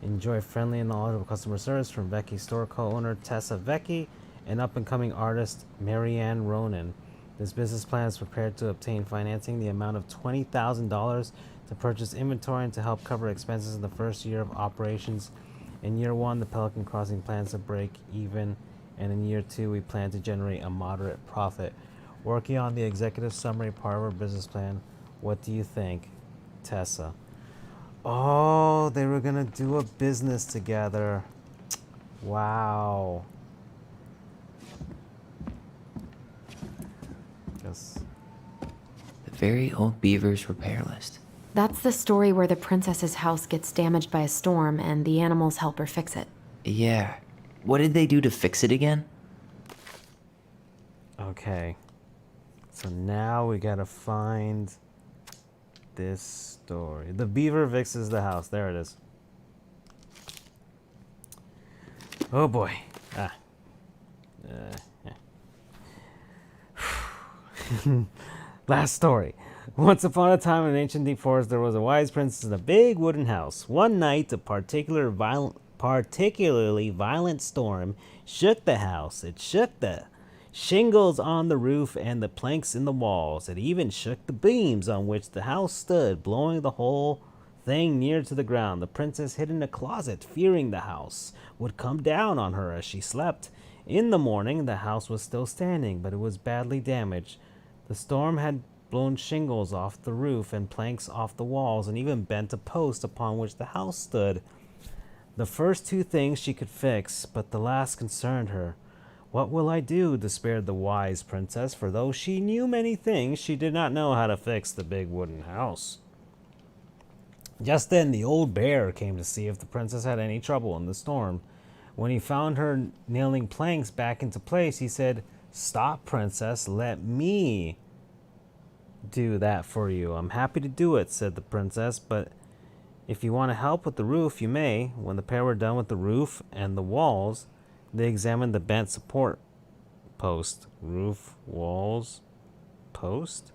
enjoy friendly and knowledgeable customer service from Vecchi's store co-owner Tessa Vecchi and up-and-coming artist Marianne Ronan. This business plan is prepared to obtain financing the amount of $20,000 to purchase inventory and to help cover expenses in the first year of operations. In year one, the Pelican Crossing plans to break even, and in year two, we plan to generate a moderate profit. Working on the executive summary part of our business plan. What do you think, Tessa? Oh, they were gonna do a business together. Wow. Guess. The very old Beaver's repair list. That's the story where the princess's house gets damaged by a storm and the animals help her fix it. Yeah. What did they do to fix it again? Okay. So now we gotta find this story. The beaver fixes the house. There it is. Oh boy. Ah. Last story. Once upon a time in an ancient deep forest, there was a wise princess in a big wooden house. One night, a particularly violent storm shook the house. It shook the shingles on the roof and the planks in the walls. It even shook the beams on which the house stood, blowing the whole thing near to the ground. The princess hid in a closet, fearing the house would come down on her as she slept. In the morning, the house was still standing, but it was badly damaged. The storm had blown shingles off the roof and planks off the walls, and even bent a post upon which the house stood. The first two things she could fix, but the last concerned her. What will I do? Despaired the wise princess, for though she knew many things, she did not know how to fix the big wooden house. Just then the old bear came to see if the princess had any trouble in the storm. When he found her nailing planks back into place, he said, "Stop, princess, let me do that for you." "I'm happy to do it," said the princess, "but if you want to help with the roof, you may." When the pair were done with the roof and the walls, they examined the bent support post. Roof, walls, post?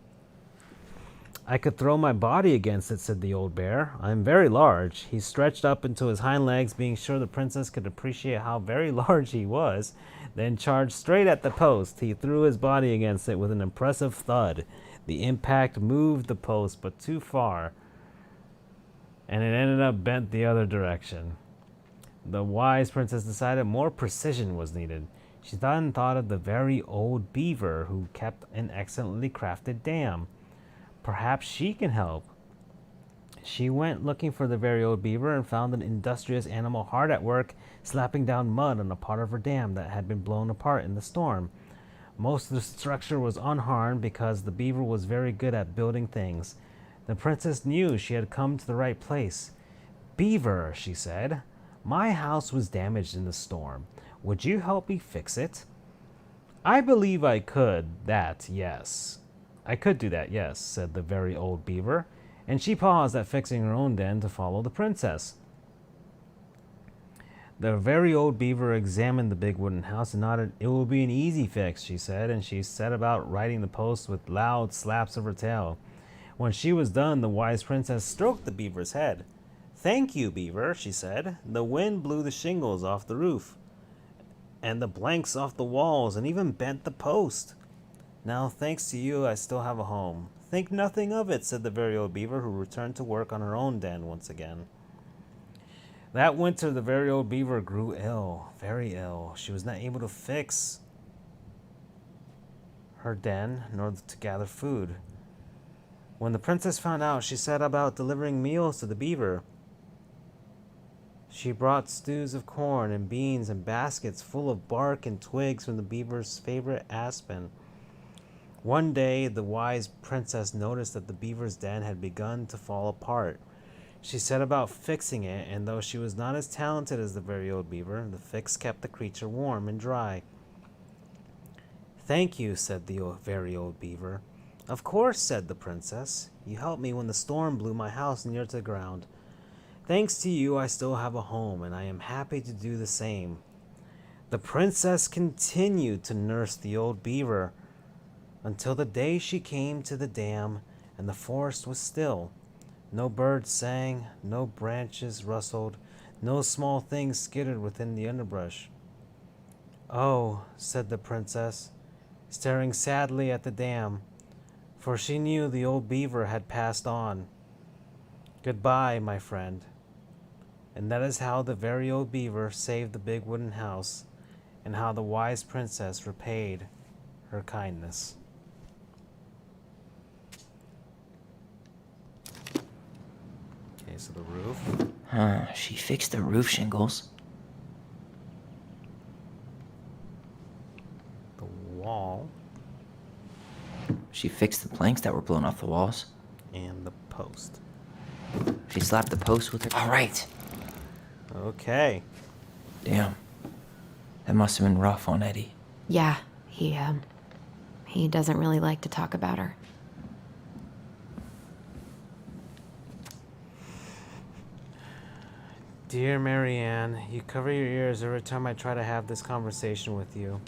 "I could throw my body against it," said the old bear. "I am very large." He stretched up into his hind legs, being sure the princess could appreciate how very large he was, then charged straight at the post. He threw his body against it with an impressive thud. The impact moved the post, but too far, and it ended up bent the other direction. The wise princess decided more precision was needed. She then thought of the very old beaver who kept an excellently crafted dam. Perhaps she can help. She went looking for the very old beaver and found an industrious animal hard at work slapping down mud on a part of her dam that had been blown apart in the storm. Most of the structure was unharmed because the beaver was very good at building things. The princess knew she had come to the right place. "Beaver," she said, "my house was damaged in the storm. Would you help me fix it?" "I believe I could that, yes. I could do that, yes," said the very old beaver, and she paused at fixing her own den to follow the princess. The very old beaver examined the big wooden house and nodded. "It will be an easy fix," she said, and she set about writing the posts with loud slaps of her tail. When she was done, the wise princess stroked the beaver's head. "Thank you, Beaver," she said. "The wind blew the shingles off the roof and the planks off the walls and even bent the post. Now, thanks to you, I still have a home." "Think nothing of it," said the very old beaver, who returned to work on her own den once again. That winter, the very old beaver grew ill, very ill. She was not able to fix her den nor to gather food. When the princess found out, she set about delivering meals to the beaver. She brought stews of corn and beans and baskets full of bark and twigs from the beaver's favorite aspen. One day, the wise princess noticed that the beaver's den had begun to fall apart. She set about fixing it, and though she was not as talented as the very old beaver, the fix kept the creature warm and dry. "Thank you," said the very old beaver. "Of course," said the princess. "You helped me when the storm blew my house near to the ground. Thanks to you, I still have a home, and I am happy to do the same." The princess continued to nurse the old beaver until the day she came to the dam, and the forest was still. No birds sang, no branches rustled, no small things skittered within the underbrush. "Oh," said the princess, staring sadly at the dam, for she knew the old beaver had passed on. "Goodbye, my friend." And that is how the very old beaver saved the big wooden house, and how the wise princess repaid her kindness. Okay, so the roof. She fixed the roof shingles. The wall. She fixed the planks that were blown off the walls. And the post. She slapped the post with her. All right. Okay. Damn. That must have been rough on Eddie. Yeah, he doesn't really like to talk about her. Dear Marianne, you cover your ears every time I try to have this conversation with you.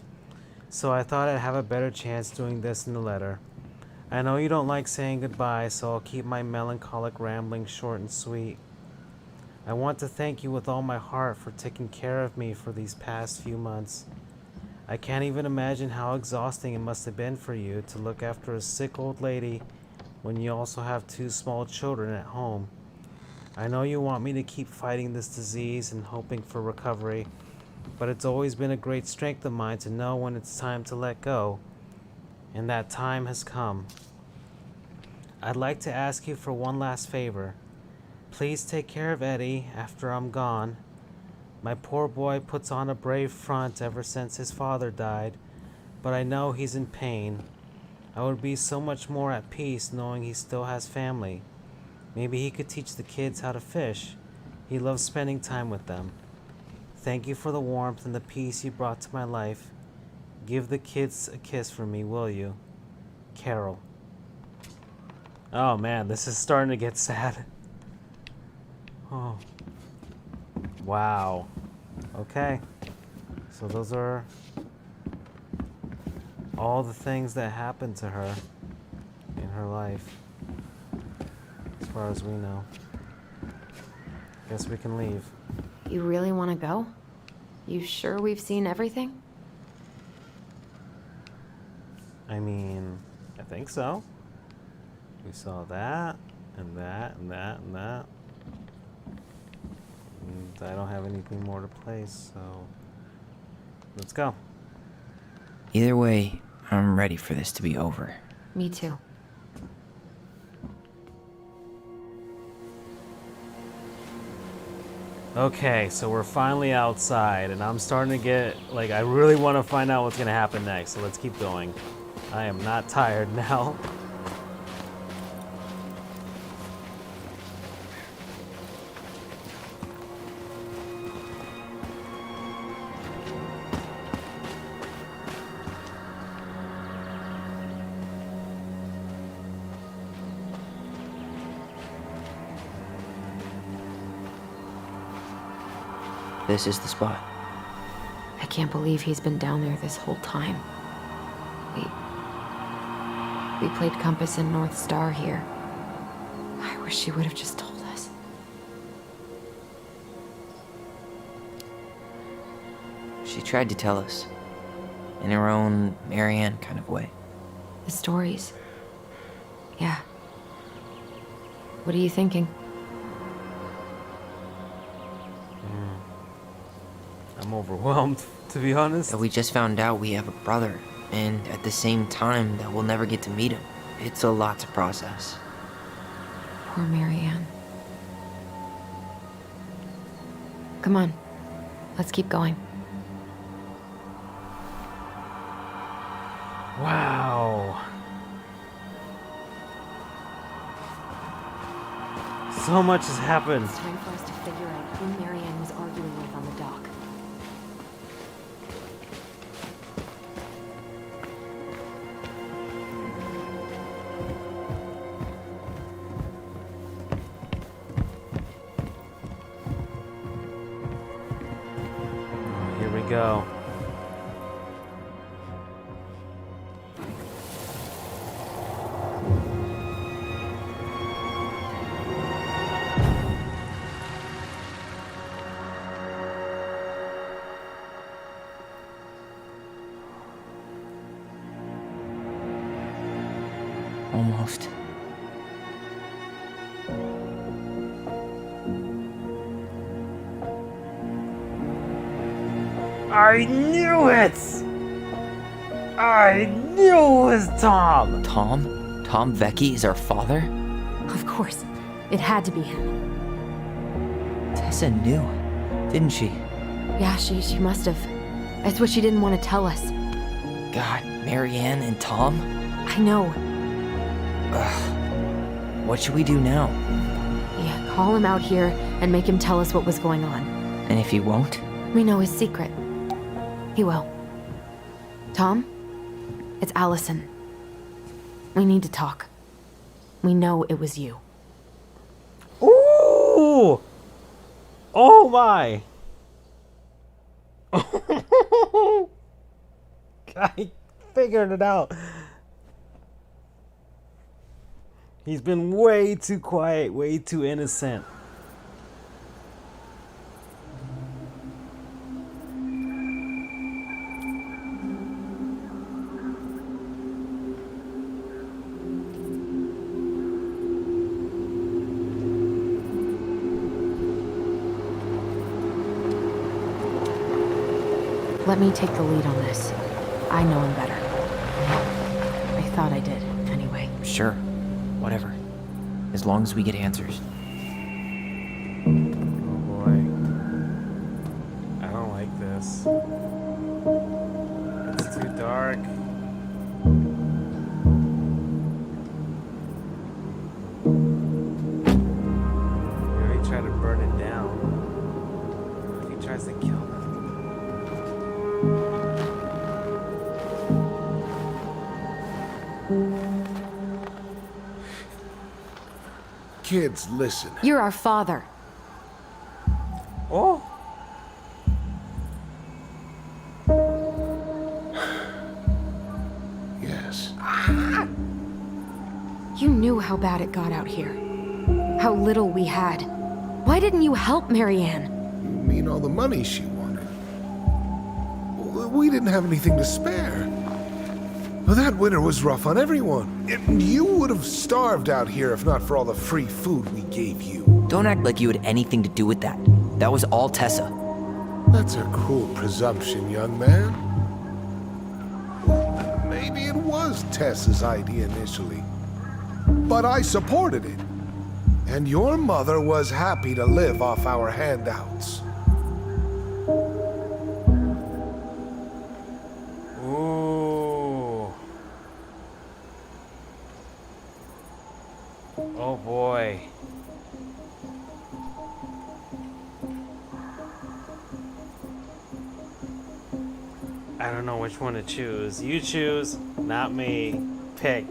So I thought I'd have a better chance doing this in the letter. I know you don't like saying goodbye, so I'll keep my melancholic rambling short and sweet. I want to thank you with all my heart for taking care of me for these past few months. I can't even imagine how exhausting it must have been for you to look after a sick old lady when you also have 2 small children at home. I know you want me to keep fighting this disease and hoping for recovery, but it's always been a great strength of mine to know when it's time to let go, and that time has come. I'd like to ask you for one last favor. Please take care of Eddie after I'm gone. My poor boy puts on a brave front ever since his father died, but I know he's in pain. I would be so much more at peace knowing he still has family. Maybe he could teach the kids how to fish. He loves spending time with them. Thank you for the warmth and the peace you brought to my life. Give the kids a kiss for me, will you? Carol. Oh man, this is starting to get sad. Oh. Wow. Okay. So those are all the things that happened to her in her life, as far as we know. Guess we can leave. You really want to go? You sure we've seen everything? I mean, I think so. We saw that, and that, and that, and that. And I don't have anything more to place, so let's go. Either way, I'm ready for this to be over. Me too. Okay, so we're finally outside, and I'm starting to get, like, I really want to find out what's going to happen next, so let's keep going. I am not tired now. This is the spot. I can't believe he's been down there this whole time. We played Compass and North Star here. I wish she would have just told us. She tried to tell us, in her own Marianne kind of way. The stories. Yeah. What are you thinking? I'm overwhelmed, to be honest. That we just found out we have a brother, and at the same time that we'll never get to meet him. It's a lot to process. Poor Marianne. Come on. Let's keep going. Wow. So much has happened. It's time for us to figure out who Marianne was arguing with on the dock. Here we go. Almost. I knew it! I knew it was Tom! Tom? Tom Vecchi is our father? Of course. It had to be him. Tessa knew, didn't she? Yeah, she must have. That's what she didn't want to tell us. God, Marianne and Tom? I know. Ugh. What should we do now? Yeah, call him out here and make him tell us what was going on. And if he won't? We know his secret. He will. Tom? It's Allison. We need to talk. We know it was you. Ooh! Oh my! I figured it out. He's been way too quiet, way too innocent. Let me take the lead on this. I know him better. I thought I did, anyway. Sure. Whatever. As long as we get answers. Oh boy. I don't like this. It's too dark. Maybe try to burn it down. What if he tries to kill them? Kids, listen. You're our father. Oh! Yes. You knew how bad it got out here. How little we had. Why didn't you help Marianne? You mean all the money she wanted? We didn't have anything to spare. Well, that winter was rough on everyone. You would have starved out here if not for all the free food we gave you. Don't act like you had anything to do with that. That was all Tessa. That's a cruel presumption, young man. Maybe it was Tessa's idea initially, but I supported it. And your mother was happy to live off our handouts. Ooh. Oh boy. I don't know which one to choose. You choose, not me. Pick.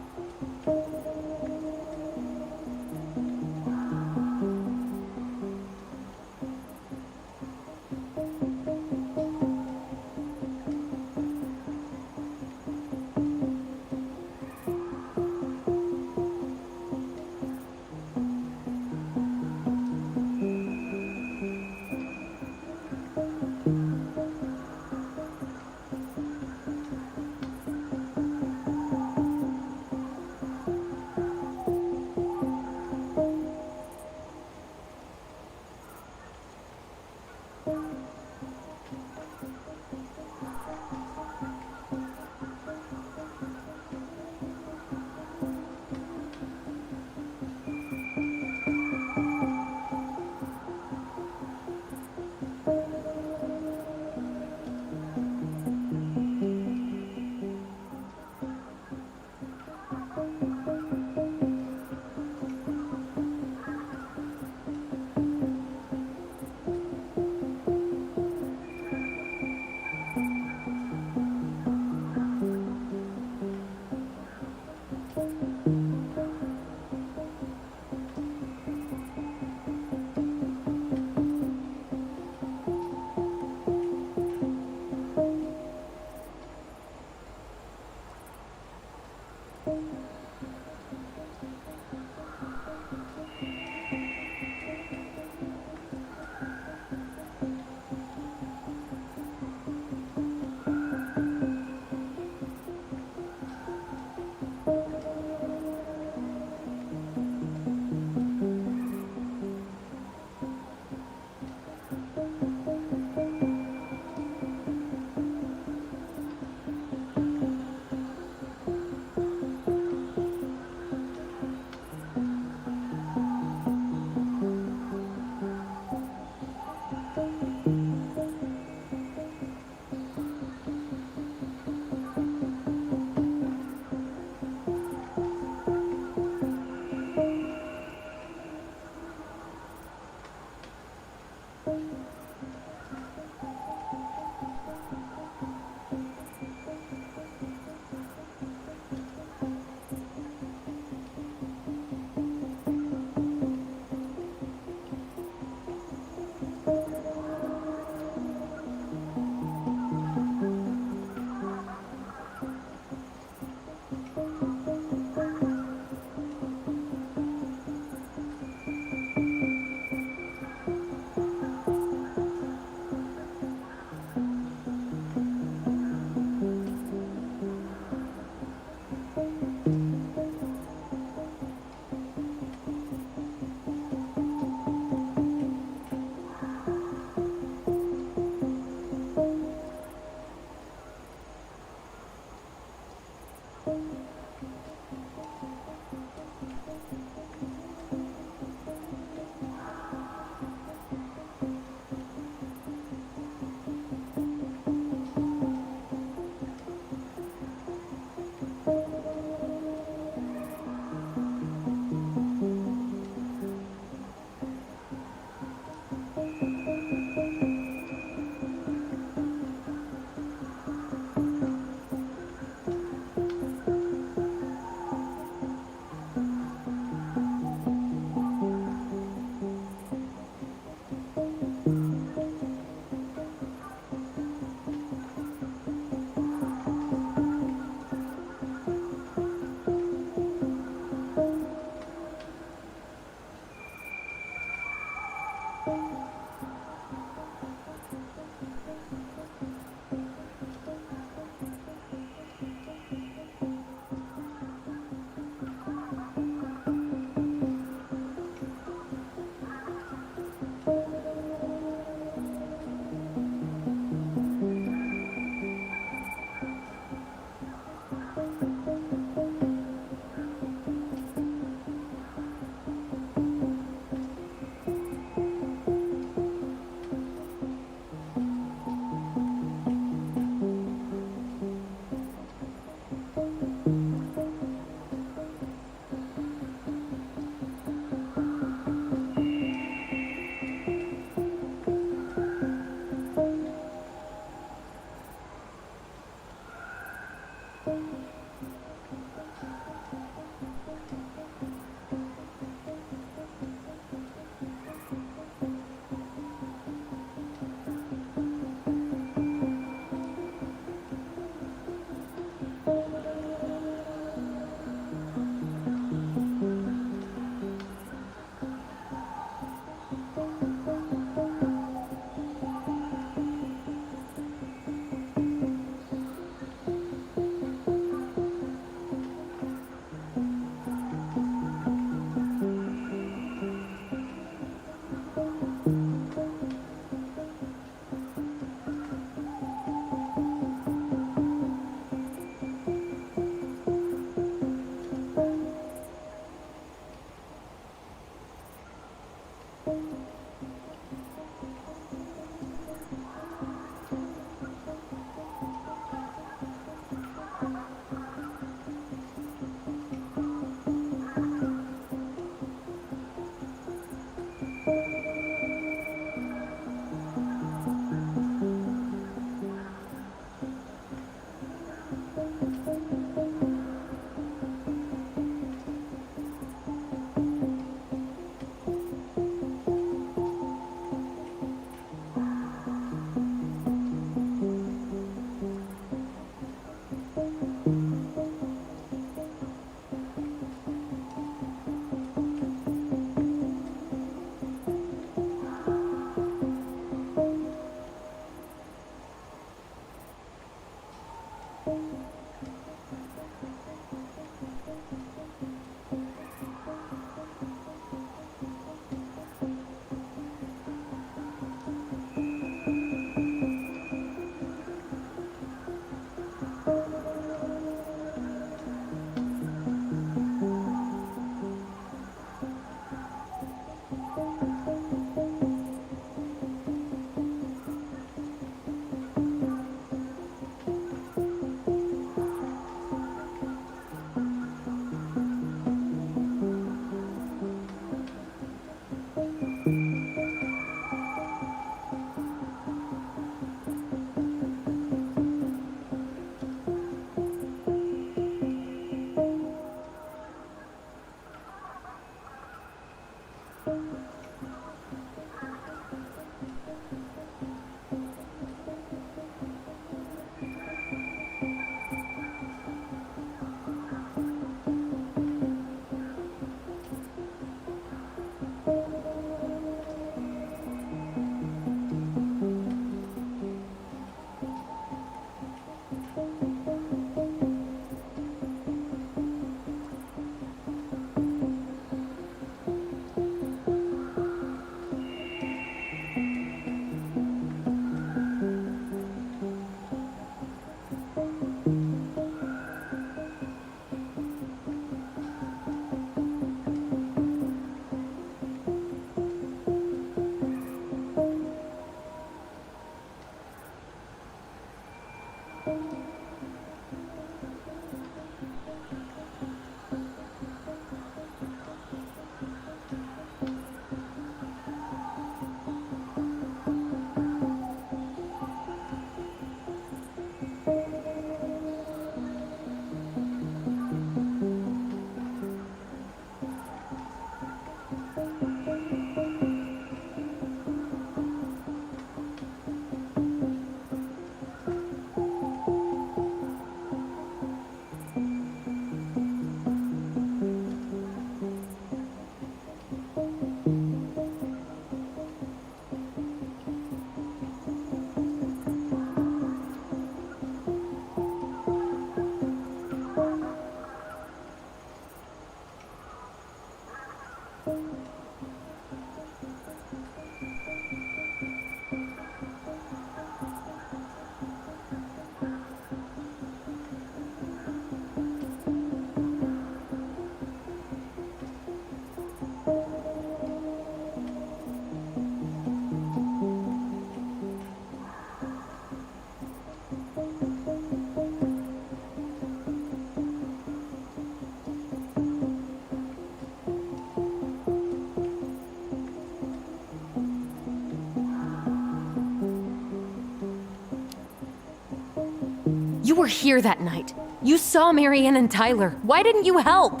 You were here that night. You saw Marianne and Tyler. Why didn't you help?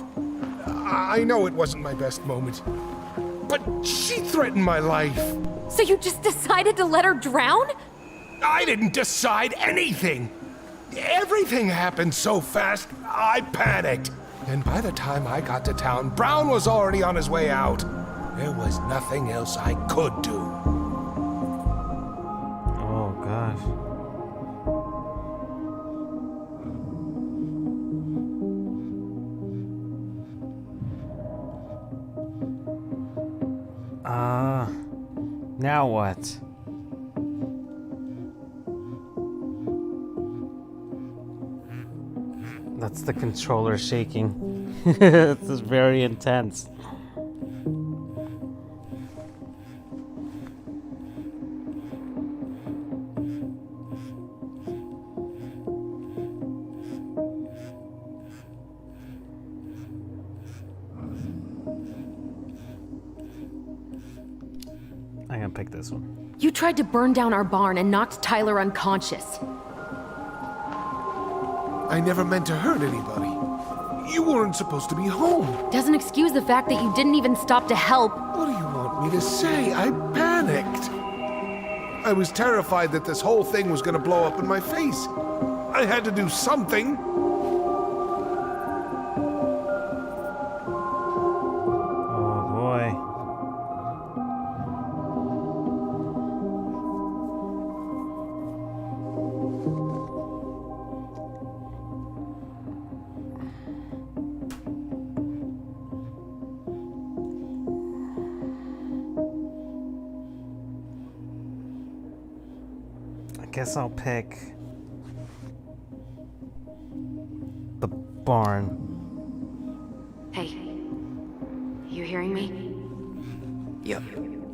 I know it wasn't my best moment, but she threatened my life. So you just decided to let her drown? I didn't decide anything. Everything happened so fast, I panicked. And by the time I got to town, Brown was already on his way out. There was nothing else I could do. Oh, gosh. Now what? That's the controller shaking. This is very intense. I'm gonna pick this one. You tried to burn down our barn and knocked Tyler unconscious. I never meant to hurt anybody. You weren't supposed to be home. Doesn't excuse the fact that you didn't even stop to help. What do you want me to say? I panicked. I was terrified that this whole thing was gonna blow up in my face. I had to do something. Oh boy. I guess I'll pick the barn. Hey, you hearing me? Yep,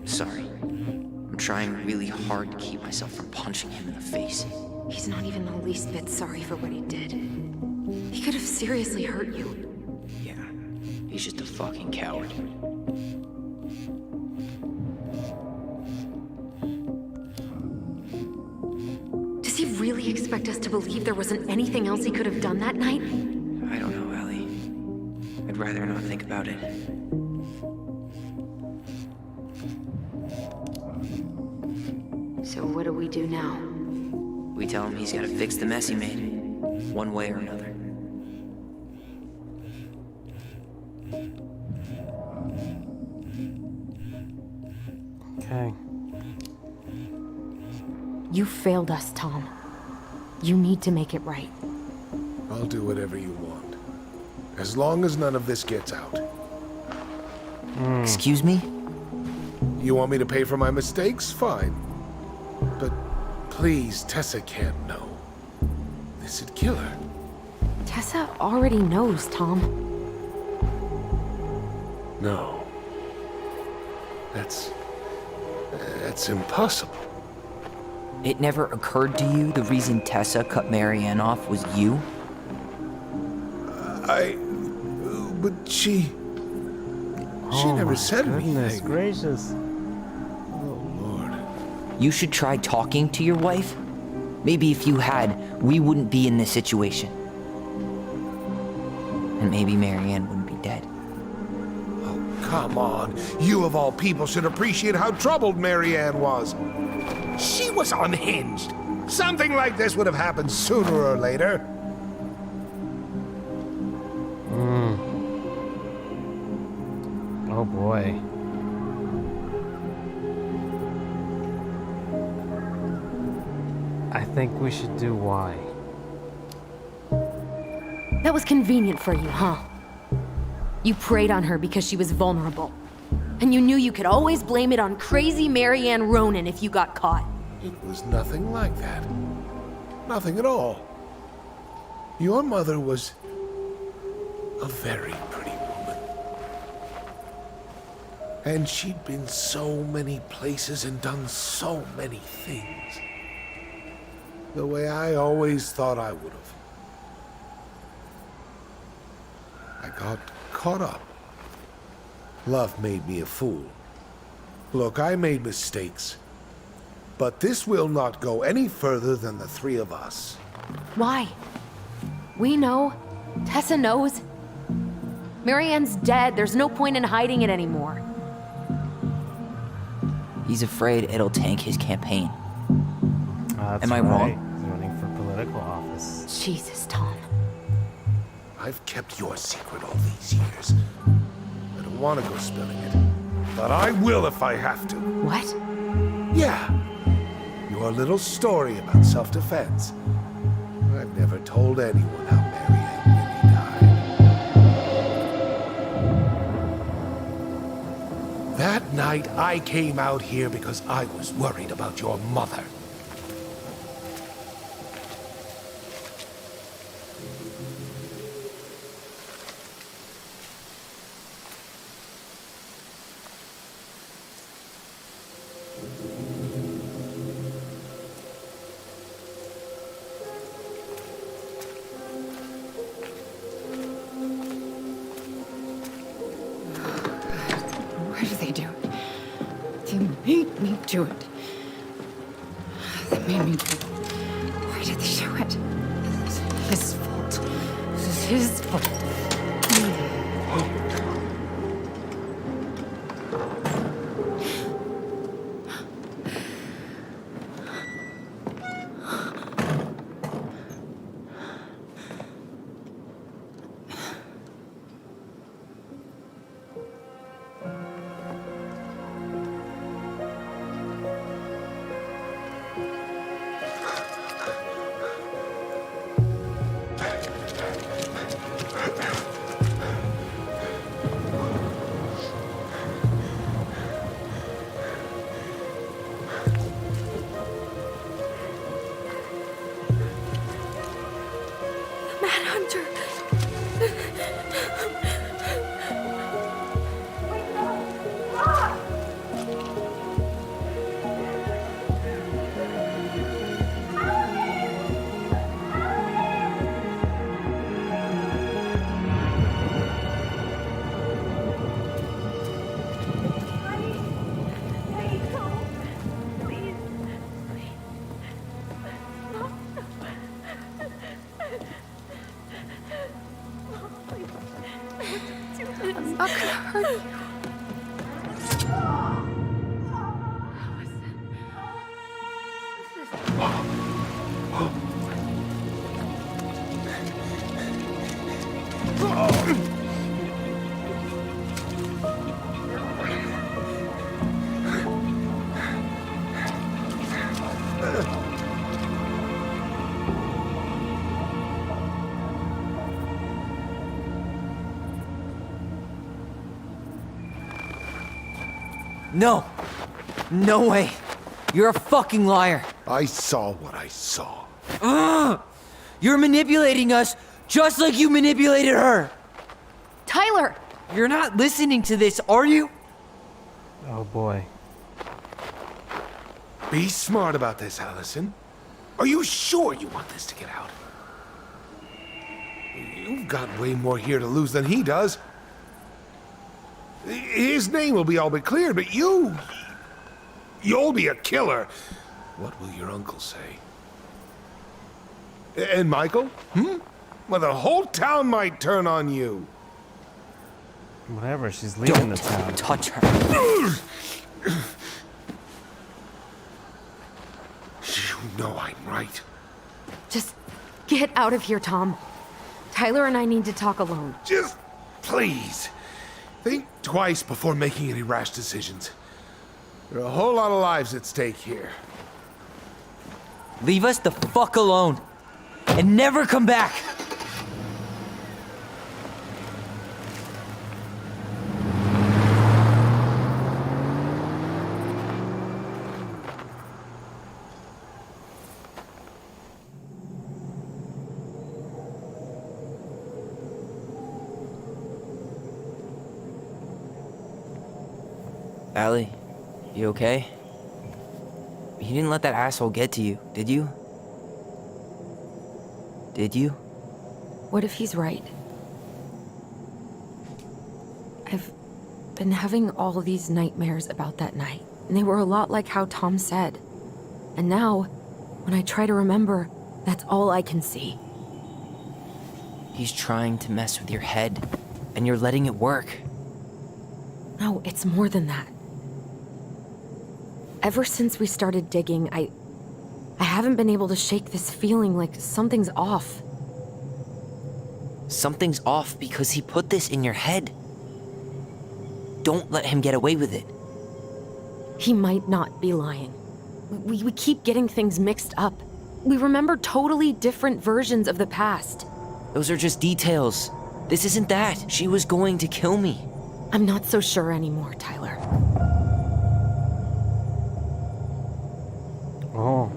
sorry. I'm trying really hard to keep myself from punching him in the face. He's not even the least bit sorry for what he did. He could have seriously hurt you. Yeah, he's just a fucking coward. Does he really expect us to believe there wasn't anything else he could have done that night? I don't know, Ellie. I'd rather not think about it. So what do we do now? We tell him he's gotta fix the mess he made, one way or another. Okay. You failed us, Tom. You need to make it right. I'll do whatever you want. As long as none of this gets out. Excuse me? You want me to pay for my mistakes? Fine. But please, Tessa can't know. This'd kill her. Tessa already knows, Tom. No. That's impossible. It never occurred to you the reason Tessa cut Marianne off was you? But she never said Goodness anything. gracious. Oh, Lord. You should try talking to your wife. Maybe if you had, we wouldn't be in this situation. And maybe Marianne wouldn't be dead. Oh, come on. You of all people should appreciate how troubled Marianne was. She was unhinged. Something like this would have happened sooner or later. Oh boy. I think we should do why. That was convenient for you, huh? You preyed on her because she was vulnerable. And you knew you could always blame it on crazy Marianne Ronan if you got caught. It was nothing like that. Nothing at all. Your mother was a very pretty woman. And she'd been so many places and done so many things. The way I always thought I would have. I got caught up. Love made me a fool. Look, I made mistakes. But this will not go any further than the three of us. Why? We know. Tessa knows. Marianne's dead. There's no point in hiding it anymore. He's afraid it'll tank his campaign. That's Am I right. wrong? He's running for political office. Jesus, Tom. I've kept your secret all these years. I don't want to go spilling it, but I will if I have to. What? Yeah, your little story about self-defense. I've never told anyone how Marianne really died. That night, I came out here because I was worried about your mother. Why do they do it? They made me do it. They made me do it. Why did they do it? This is his fault. This is his fault. Manhunter. I'm not gonna hurt you. No! No way! You're a fucking liar! I saw what I saw. Ugh! You're manipulating us just like you manipulated her! Tyler! You're not listening to this, are you? Oh boy. Be smart about this, Allison. Are you sure you want this to get out? You've got way more here to lose than he does. His name will be all but cleared, but you'll be a killer. What will your uncle say? And Michael? Well, the whole town might turn on you. Whatever, she's leaving the town. Don't touch her. You know I'm right. Just get out of here, Tom. Tyler and I need to talk alone. Just please. Think twice before making any rash decisions. There are a whole lot of lives at stake here. Leave us the fuck alone. And never come back! Allie, you okay? You didn't let that asshole get to you, did you? Did you? What if he's right? I've been having all these nightmares about that night, and they were a lot like how Tom said. And now, when I try to remember, That's all I can see. He's trying to mess with your head, and you're letting it work. No, it's more than that. Ever since we started digging, I haven't been able to shake this feeling like something's off. Something's off because he put this in your head. Don't let him get away with it. He might not be lying. We keep getting things mixed up. We remember totally different versions of the past. Those are just details. This isn't that. She was going to kill me. I'm not so sure anymore, Tyler. Oh.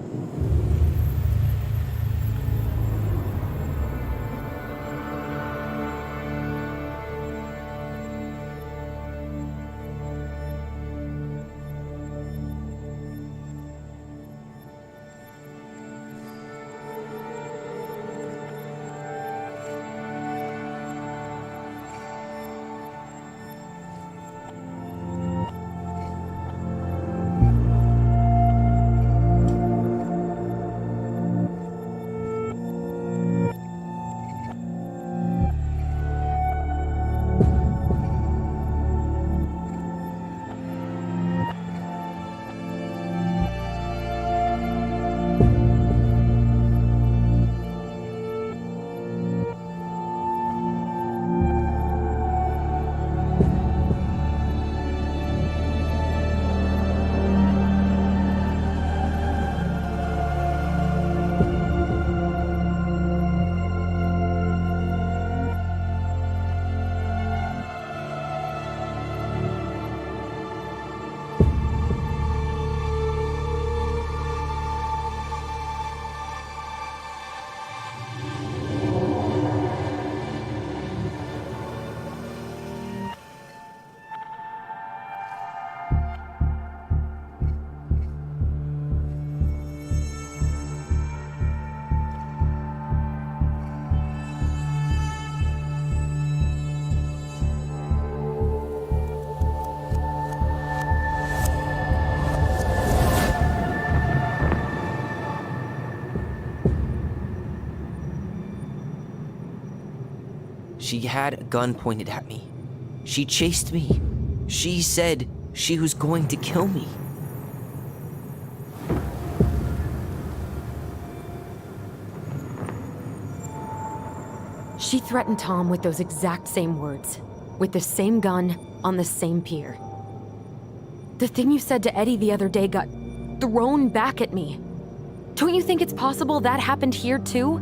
She had a gun pointed at me. She chased me. She said she was going to kill me. She threatened Tom with those exact same words, with the same gun, on the same pier. The thing you said to Eddie the other day got thrown back at me. Don't you think it's possible that happened here too?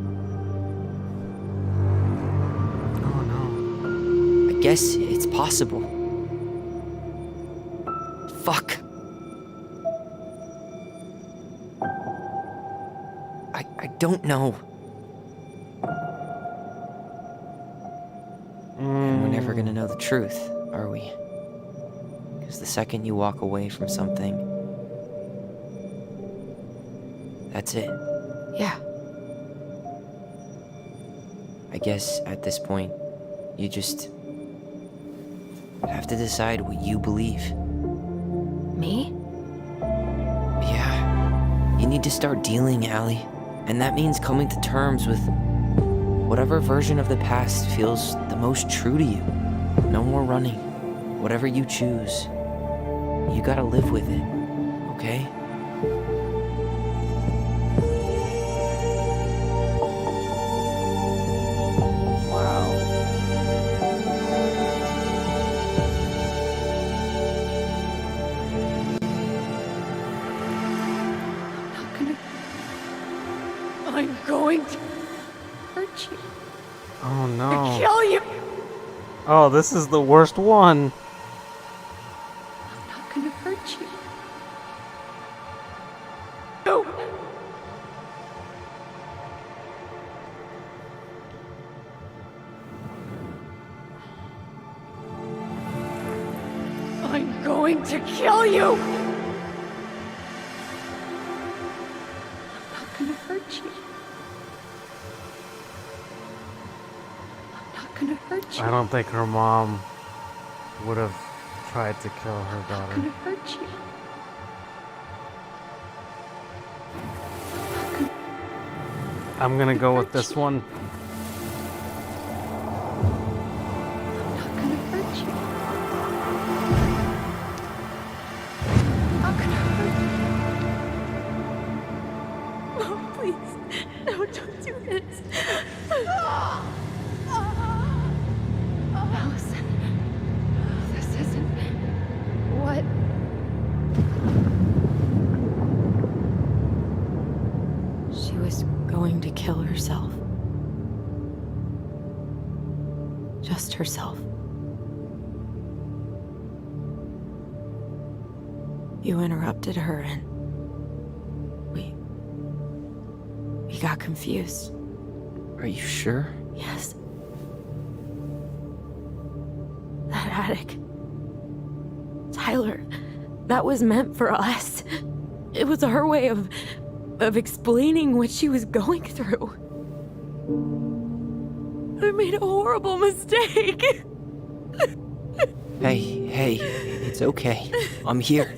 Oh no. I guess it's possible. Fuck. I don't know. And we're never gonna know the truth, are we? Because the second you walk away from something, that's it. Yeah. I guess at this point, you just have to decide what you believe. Me? Yeah. You need to start dealing, Allie. And that means coming to terms with whatever version of the past feels the most true to you. No more running. Whatever you choose, you gotta live with it, okay? Wow. I'm going to hurt you. Oh no. Kill you. Oh, this is the worst one. I'm not gonna hurt you. No. I'm going to kill you. I'm not gonna hurt you. I'm not gonna hurt you. I don't think her mom would have tried to kill her I'm daughter. gonna hurt you. I'm gonna go with this one. I'm not gonna hurt you. I'm not gonna hurt you. No, please. No, don't do this. Allison, this isn't what... She was going to kill herself. Just herself. You interrupted her and we got confused. Are you sure? Yes. That attic. Tyler, that was meant for us. It was her way of explaining what she was going through. I made a horrible mistake. Hey, it's okay. I'm here.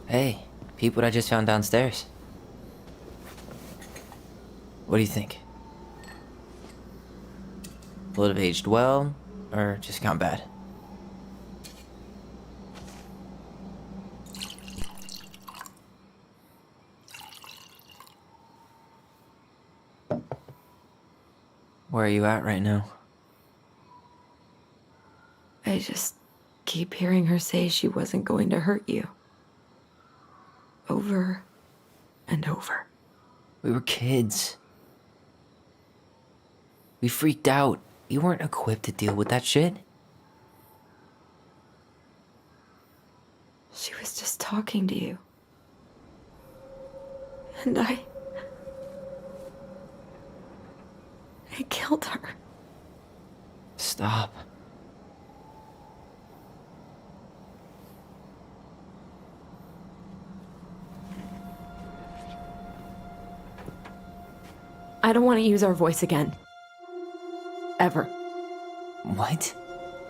Hey, peep what I just found downstairs. What do you think? Will it have aged well, or just gone bad? Where are you at right now? I just keep hearing her say she wasn't going to hurt you. Over and over. We were kids. We freaked out. You weren't equipped to deal with that shit. She was just talking to you. And I killed her. Stop. I don't want to use our voice again. Ever. What?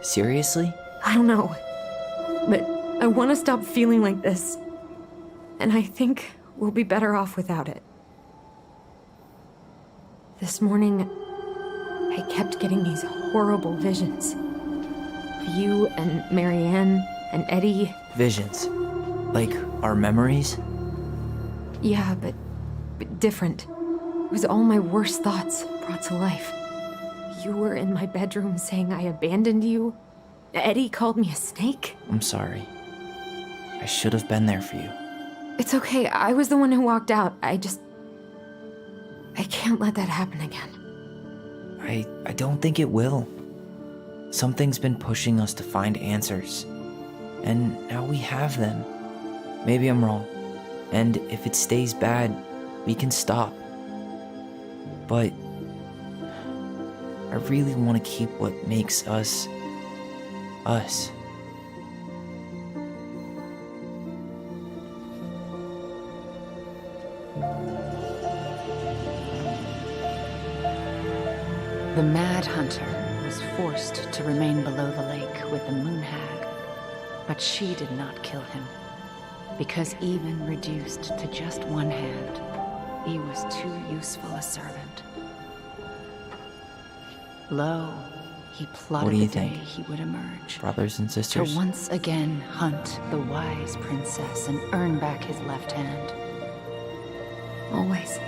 Seriously? I don't know. But I want to stop feeling like this. And I think we'll be better off without it. This morning, I kept getting these horrible visions. Of you and Marianne and Eddie. Visions. Like our memories? Yeah, but different. It was all my worst thoughts brought to life. You were in my bedroom saying I abandoned you. Eddie called me a snake. I'm sorry. I should have been there for you. It's okay. I was the one who walked out. I can't let that happen again. I don't think it will. Something's been pushing us to find answers. And now we have them. Maybe I'm wrong. And if it stays bad, we can stop. But I really want to keep what makes us, us. The Mad Hunter was forced to remain below the lake with the Moon Hag, but she did not kill him, because even reduced to just one hand, he was too useful a servant. Lo, he plotted What do you the day think? he would emerge, Brothers and to sisters? once again hunt the wise princess and earn back his left hand. Always.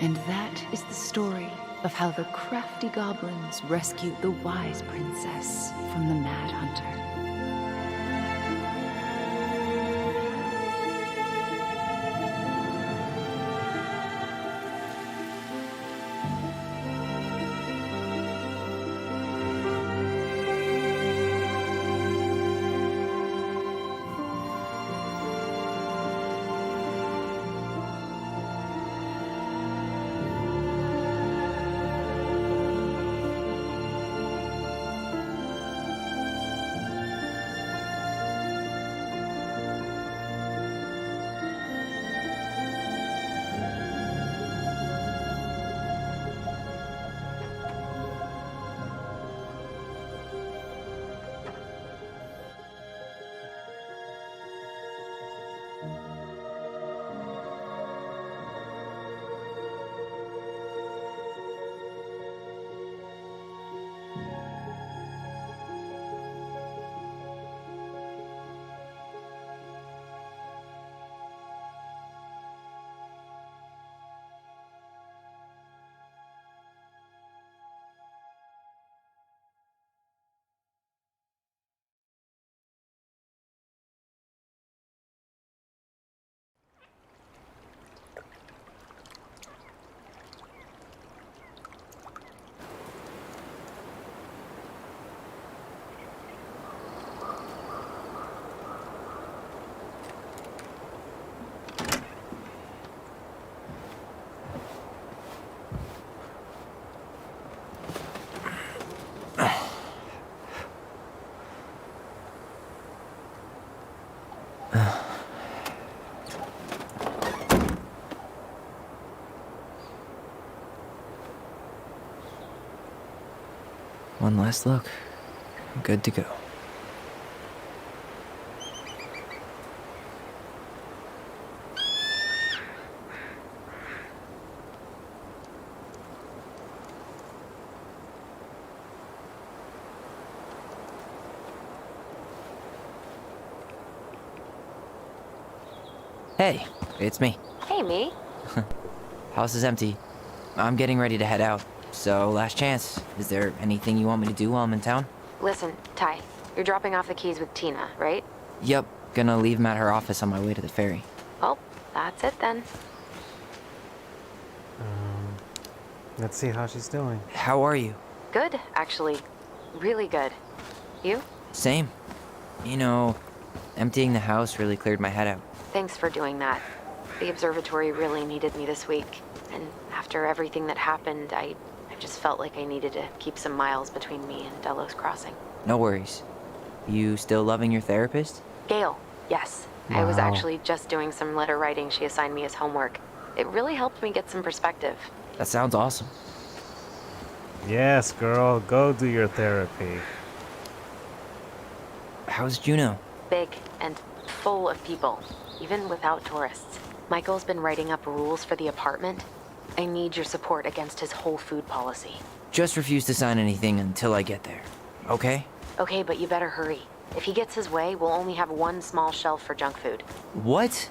And that is the story of how the crafty goblins rescued the wise princess from the Mad Hunter. One last look. I'm good to go. Hey, it's me. Hey, me. House is empty. I'm getting ready to head out. So, last chance. Is there anything you want me to do while I'm in town? Listen, Ty, you're dropping off the keys with Tina, right? Yep, gonna leave them at her office on my way to the ferry. Well, that's it then. Let's see how she's doing. How are you? Good, actually. Really good. You? Same. You know, emptying the house really cleared my head out. Thanks for doing that. The observatory really needed me this week. And after everything that happened, I just felt like I needed to keep some miles between me and Delos Crossing. No worries. You still loving your therapist? Gail, yes. I was Wow. actually just doing some letter writing she assigned me as homework. It really helped me get some perspective. That sounds awesome. Yes, girl, go do your therapy. How's Juno? Big and full of people, even without tourists. Michael's been writing up rules for the apartment. I need your support against his whole food policy. Just refuse to sign anything until I get there. Okay? Okay, but you better hurry. If he gets his way, we'll only have one small shelf for junk food. What?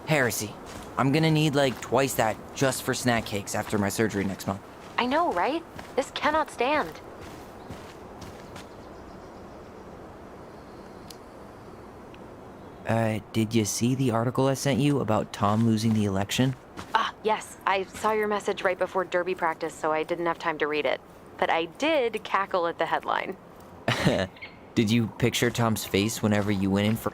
Heresy. I'm gonna need like twice that just for snack cakes after my surgery next month. I know, right? This cannot stand. Did you see the article I sent you about Tom losing the election? Ah, yes. I saw your message right before derby practice, so I didn't have time to read it. But I did cackle at the headline. Did you picture Tom's face whenever you went in for...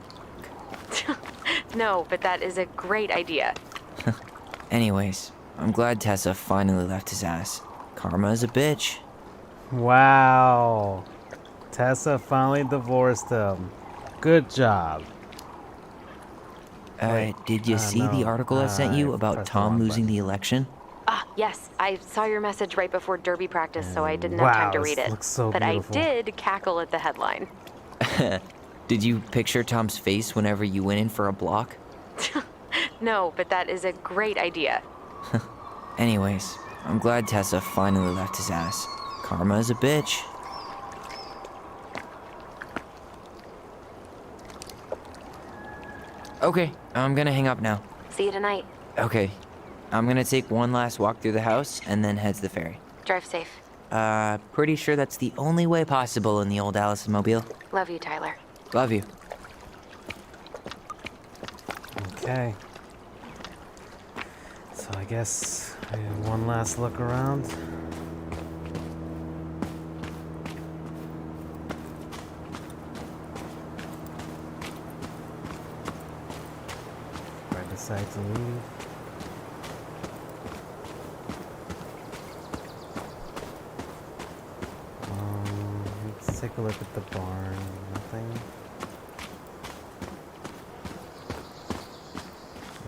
No, but that is a great idea. Anyways, I'm glad Tessa finally left his ass. Karma is a bitch. Wow. Tessa finally divorced him. Good job. Wait, Did you see the no. article I sent you I about pressed the Tom wrong losing button. the election? Ah, yes. I saw your message right before derby practice, so I didn't have time to Wow, read this it. looks so But beautiful. I did cackle at the headline. Did you picture Tom's face whenever you went in for a block? No, but that is a great idea. Anyways, I'm glad Tessa finally left his ass. Karma is a bitch. Okay, I'm gonna hang up now. See you tonight. Okay, I'm gonna take one last walk through the house and then head to the ferry. Drive safe. Pretty sure that's the only way possible in the old Allison Mobile. Love you, Tyler. Love you. Okay. So I guess we have one last look around. If I decide to leave. Let's take a look at the barn. Nothing.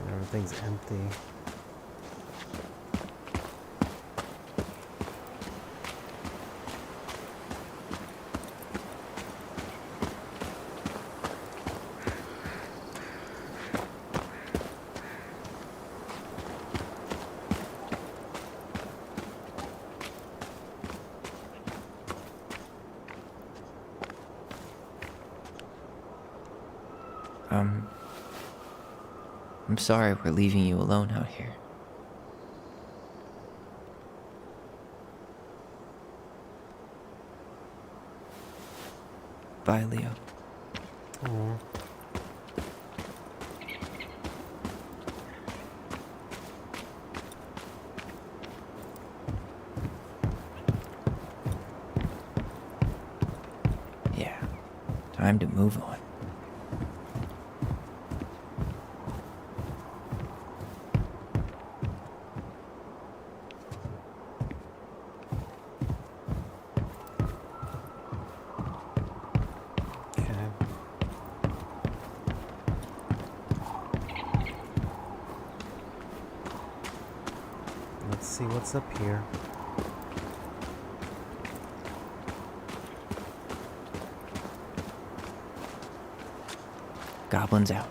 Everything's empty. I'm sorry we're leaving you alone out here. Bye, Leo. Aw. Yeah, time to move on. Okay. Let's see what's up here. goblins out.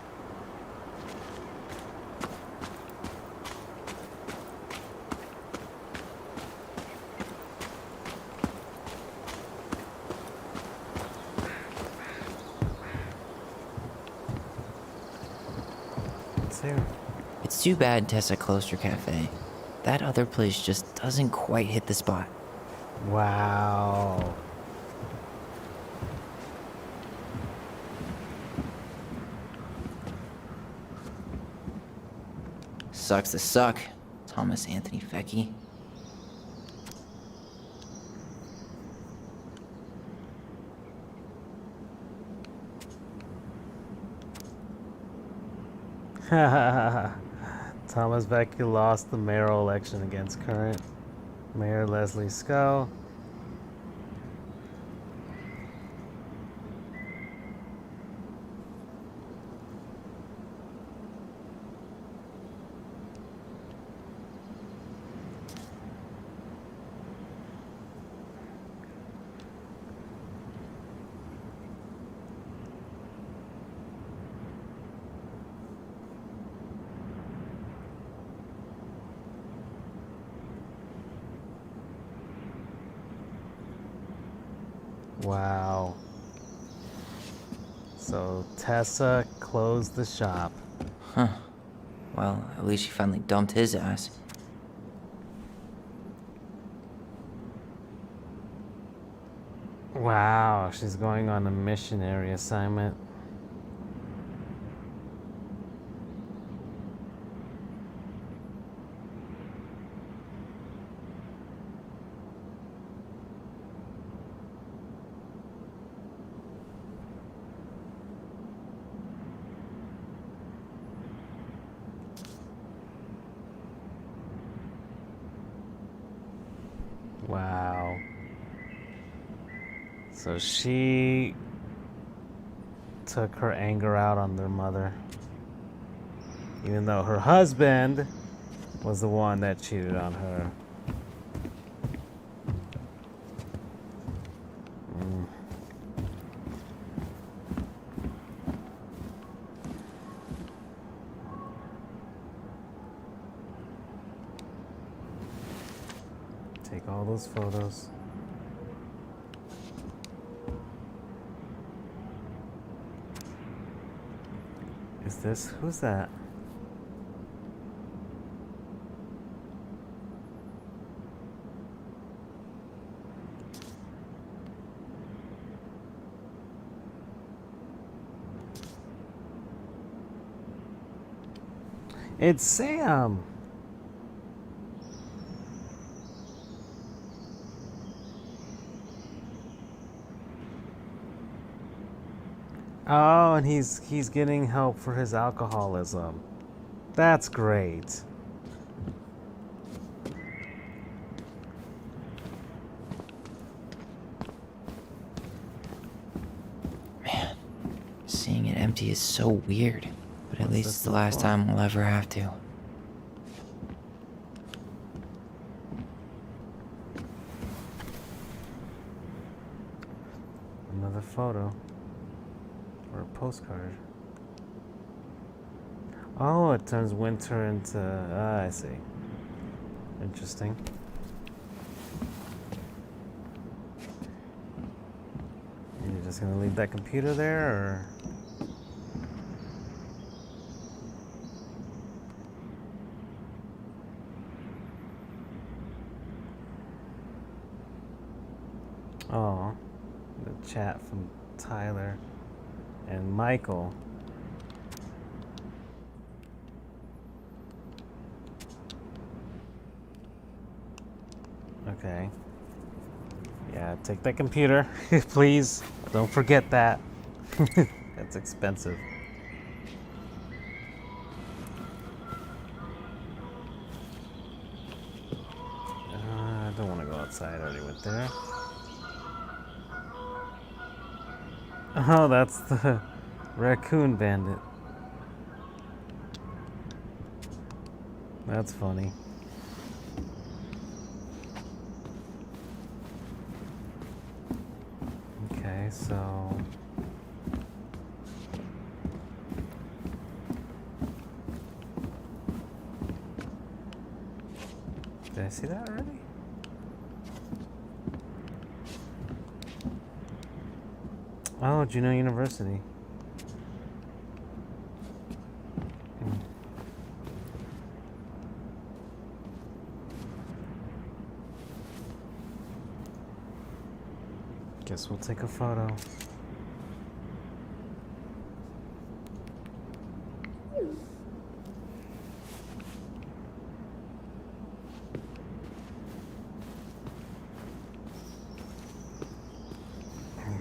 It's here. It's too bad Tessa closed her cafe. That other place just doesn't quite hit the spot. Wow. Sucks to suck, Thomas Anthony Fecky. Thomas Becky lost the mayoral election against current Mayor Leslie Scow. Wow. So Tessa closed the shop. Huh. Well, at least she finally dumped his ass. Wow, she's going on a missionary assignment. Wow. So she took her anger out on their mother. Even though her husband was the one that cheated on her. Take all those photos. Is this? Who's that? It's Sam. Oh, and he's getting help for his alcoholism. That's great. Man, seeing it empty is so weird. But at least this it's the last for? time we'll ever have to. Another photo. Or a postcard. Oh, it turns winter into... I see. Interesting. You're just gonna leave that computer there, or... Oh, the chat from Tyler and Michael. Okay. Yeah, take that computer, please. Don't forget that. That's expensive. I don't want to go outside. I already went there. Oh, that's the raccoon bandit. That's funny. Okay, so Did I see that already? Oh, Juneau University. Guess we'll take a photo.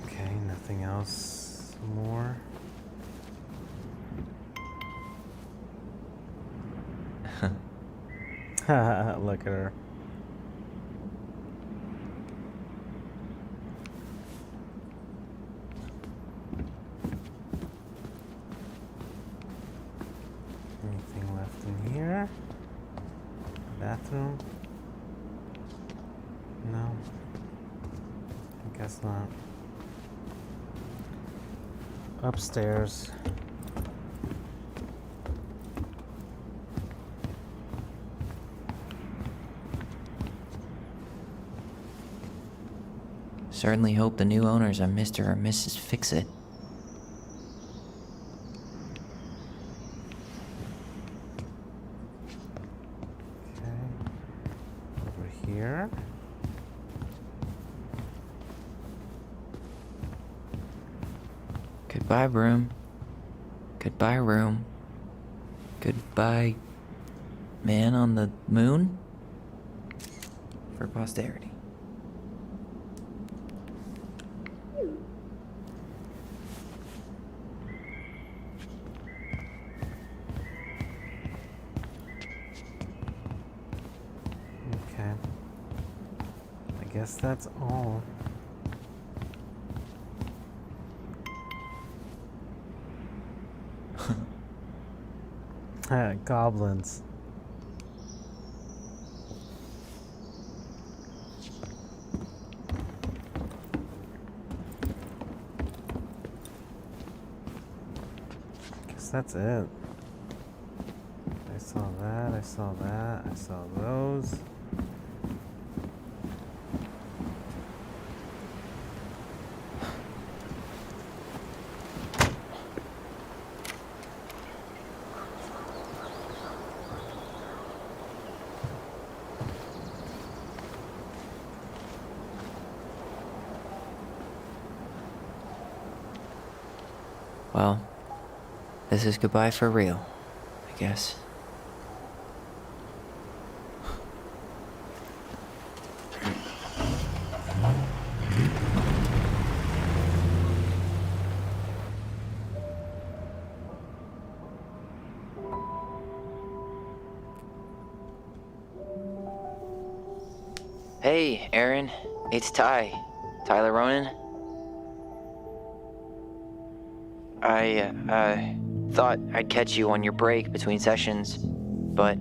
Okay, nothing else more. Look at her. Anything left in here? Bathroom? No. I guess not. Upstairs. Certainly hope the new owners are Mr. or Mrs. Fix-It. Okay. Over here. Goodbye, room. Goodbye, room. Goodbye, man on the moon? For posterity. Okay. I guess that's all. Goblins. Guess that's it. I saw that, I saw that, I saw those. Well, this is goodbye for real, I guess. Hey, Aaron. It's Tyler Ronan. I thought I'd catch you on your break between sessions, but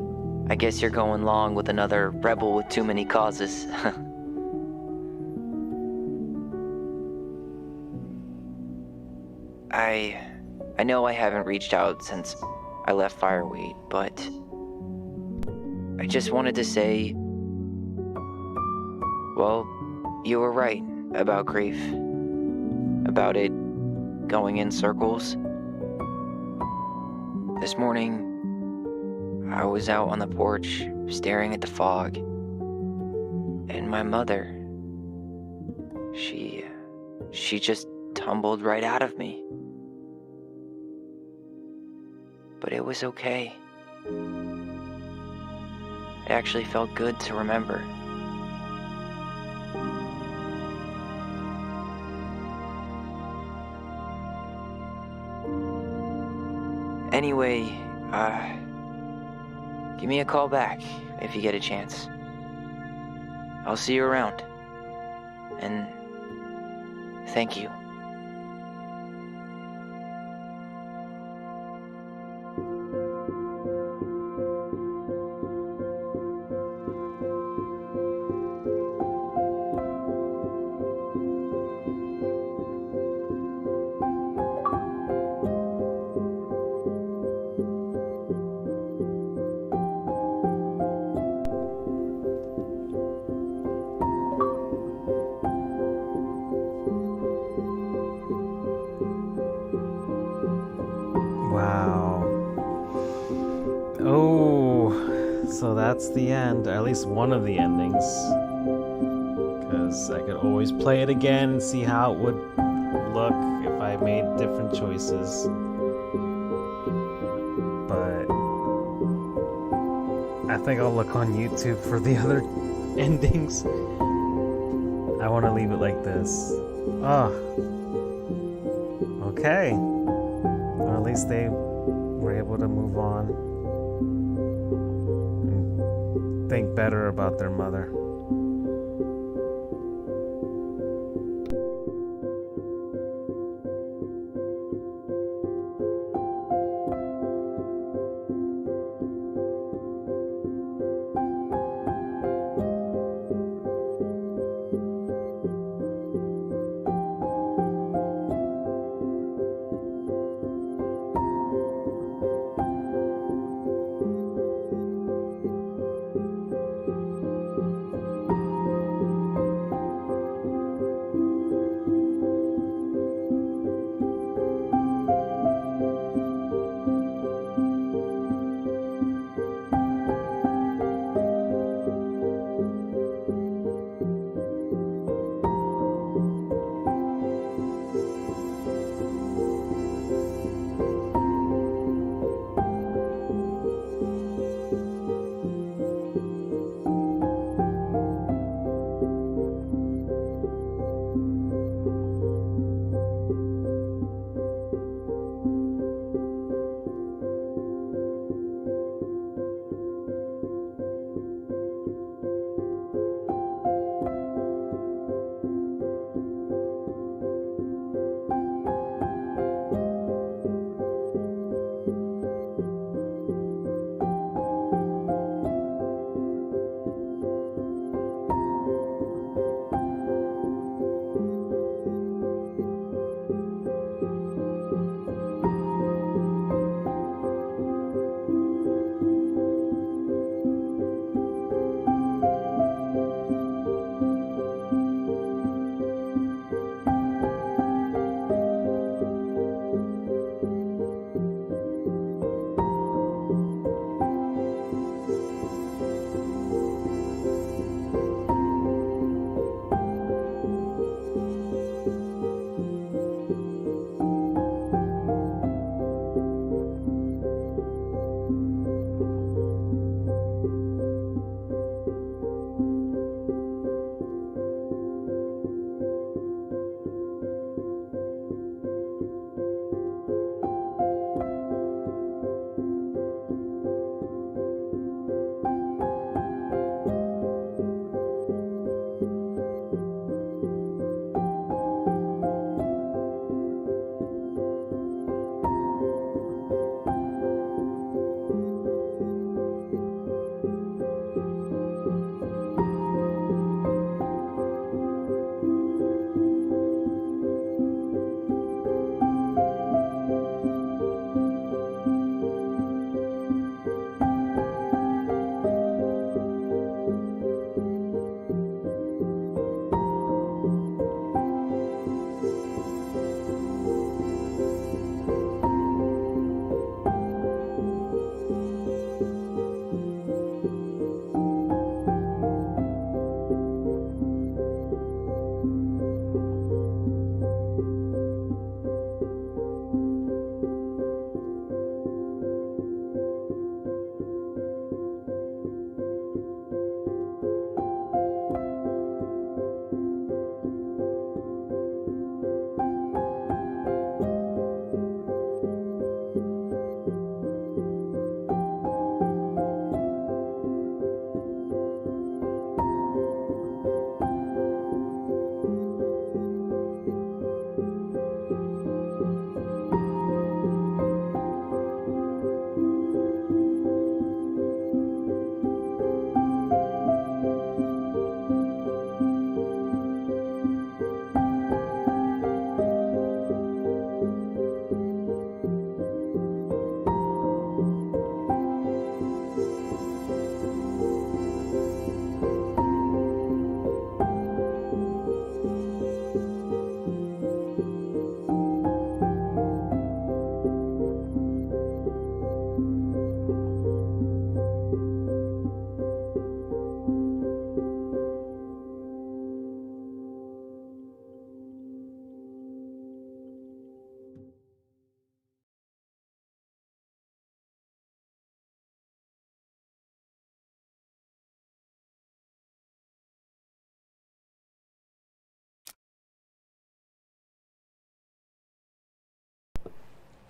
I guess you're going long with another rebel with too many causes. I know I haven't reached out since I left Fireweed, but I just wanted to say, well, you were right about grief, about it going in circles. This morning, I was out on the porch staring at the fog, and my mother, she just tumbled right out of me. But it was okay. It actually felt good to remember. Anyway, give me a call back if you get a chance. I'll see you around. And thank you. that's the end, or at least one of the endings. Because I could always play it again and see how it would look if I made different choices. But I think I'll look on YouTube for the other endings. I want to leave it like this. Oh. Okay. Well, at least they were able to move on and think better about their mother.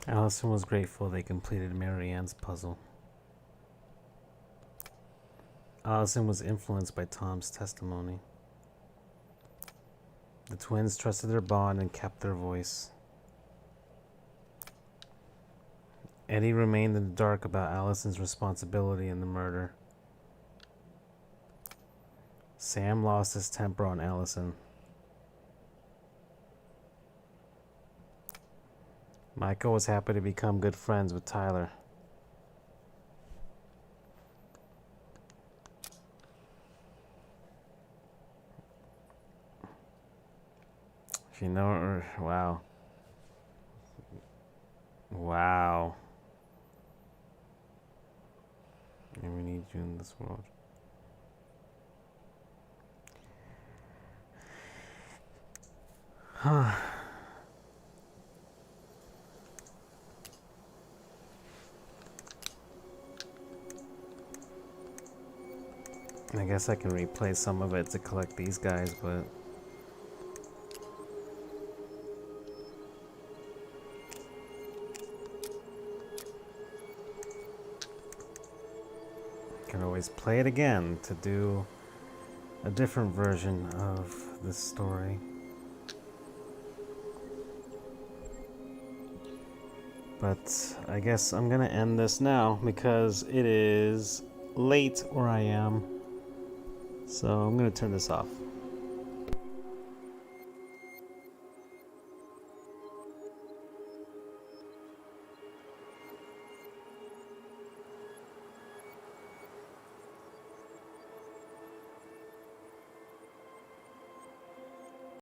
Allison was grateful they completed Marianne's puzzle. Allison was influenced by Tom's testimony. The twins trusted their bond and kept their voice. Eddie remained in the dark about Allison's responsibility in the murder. Sam lost his temper on Allison. Michael was happy to become good friends with Tyler. If you know, wow. Wow. And we need you in this world. Huh. I guess I can replay some of it to collect these guys, but I can always play it again to do a different version of this story. But I guess I'm gonna end this now because it is late where I am. So I'm gonna turn this off.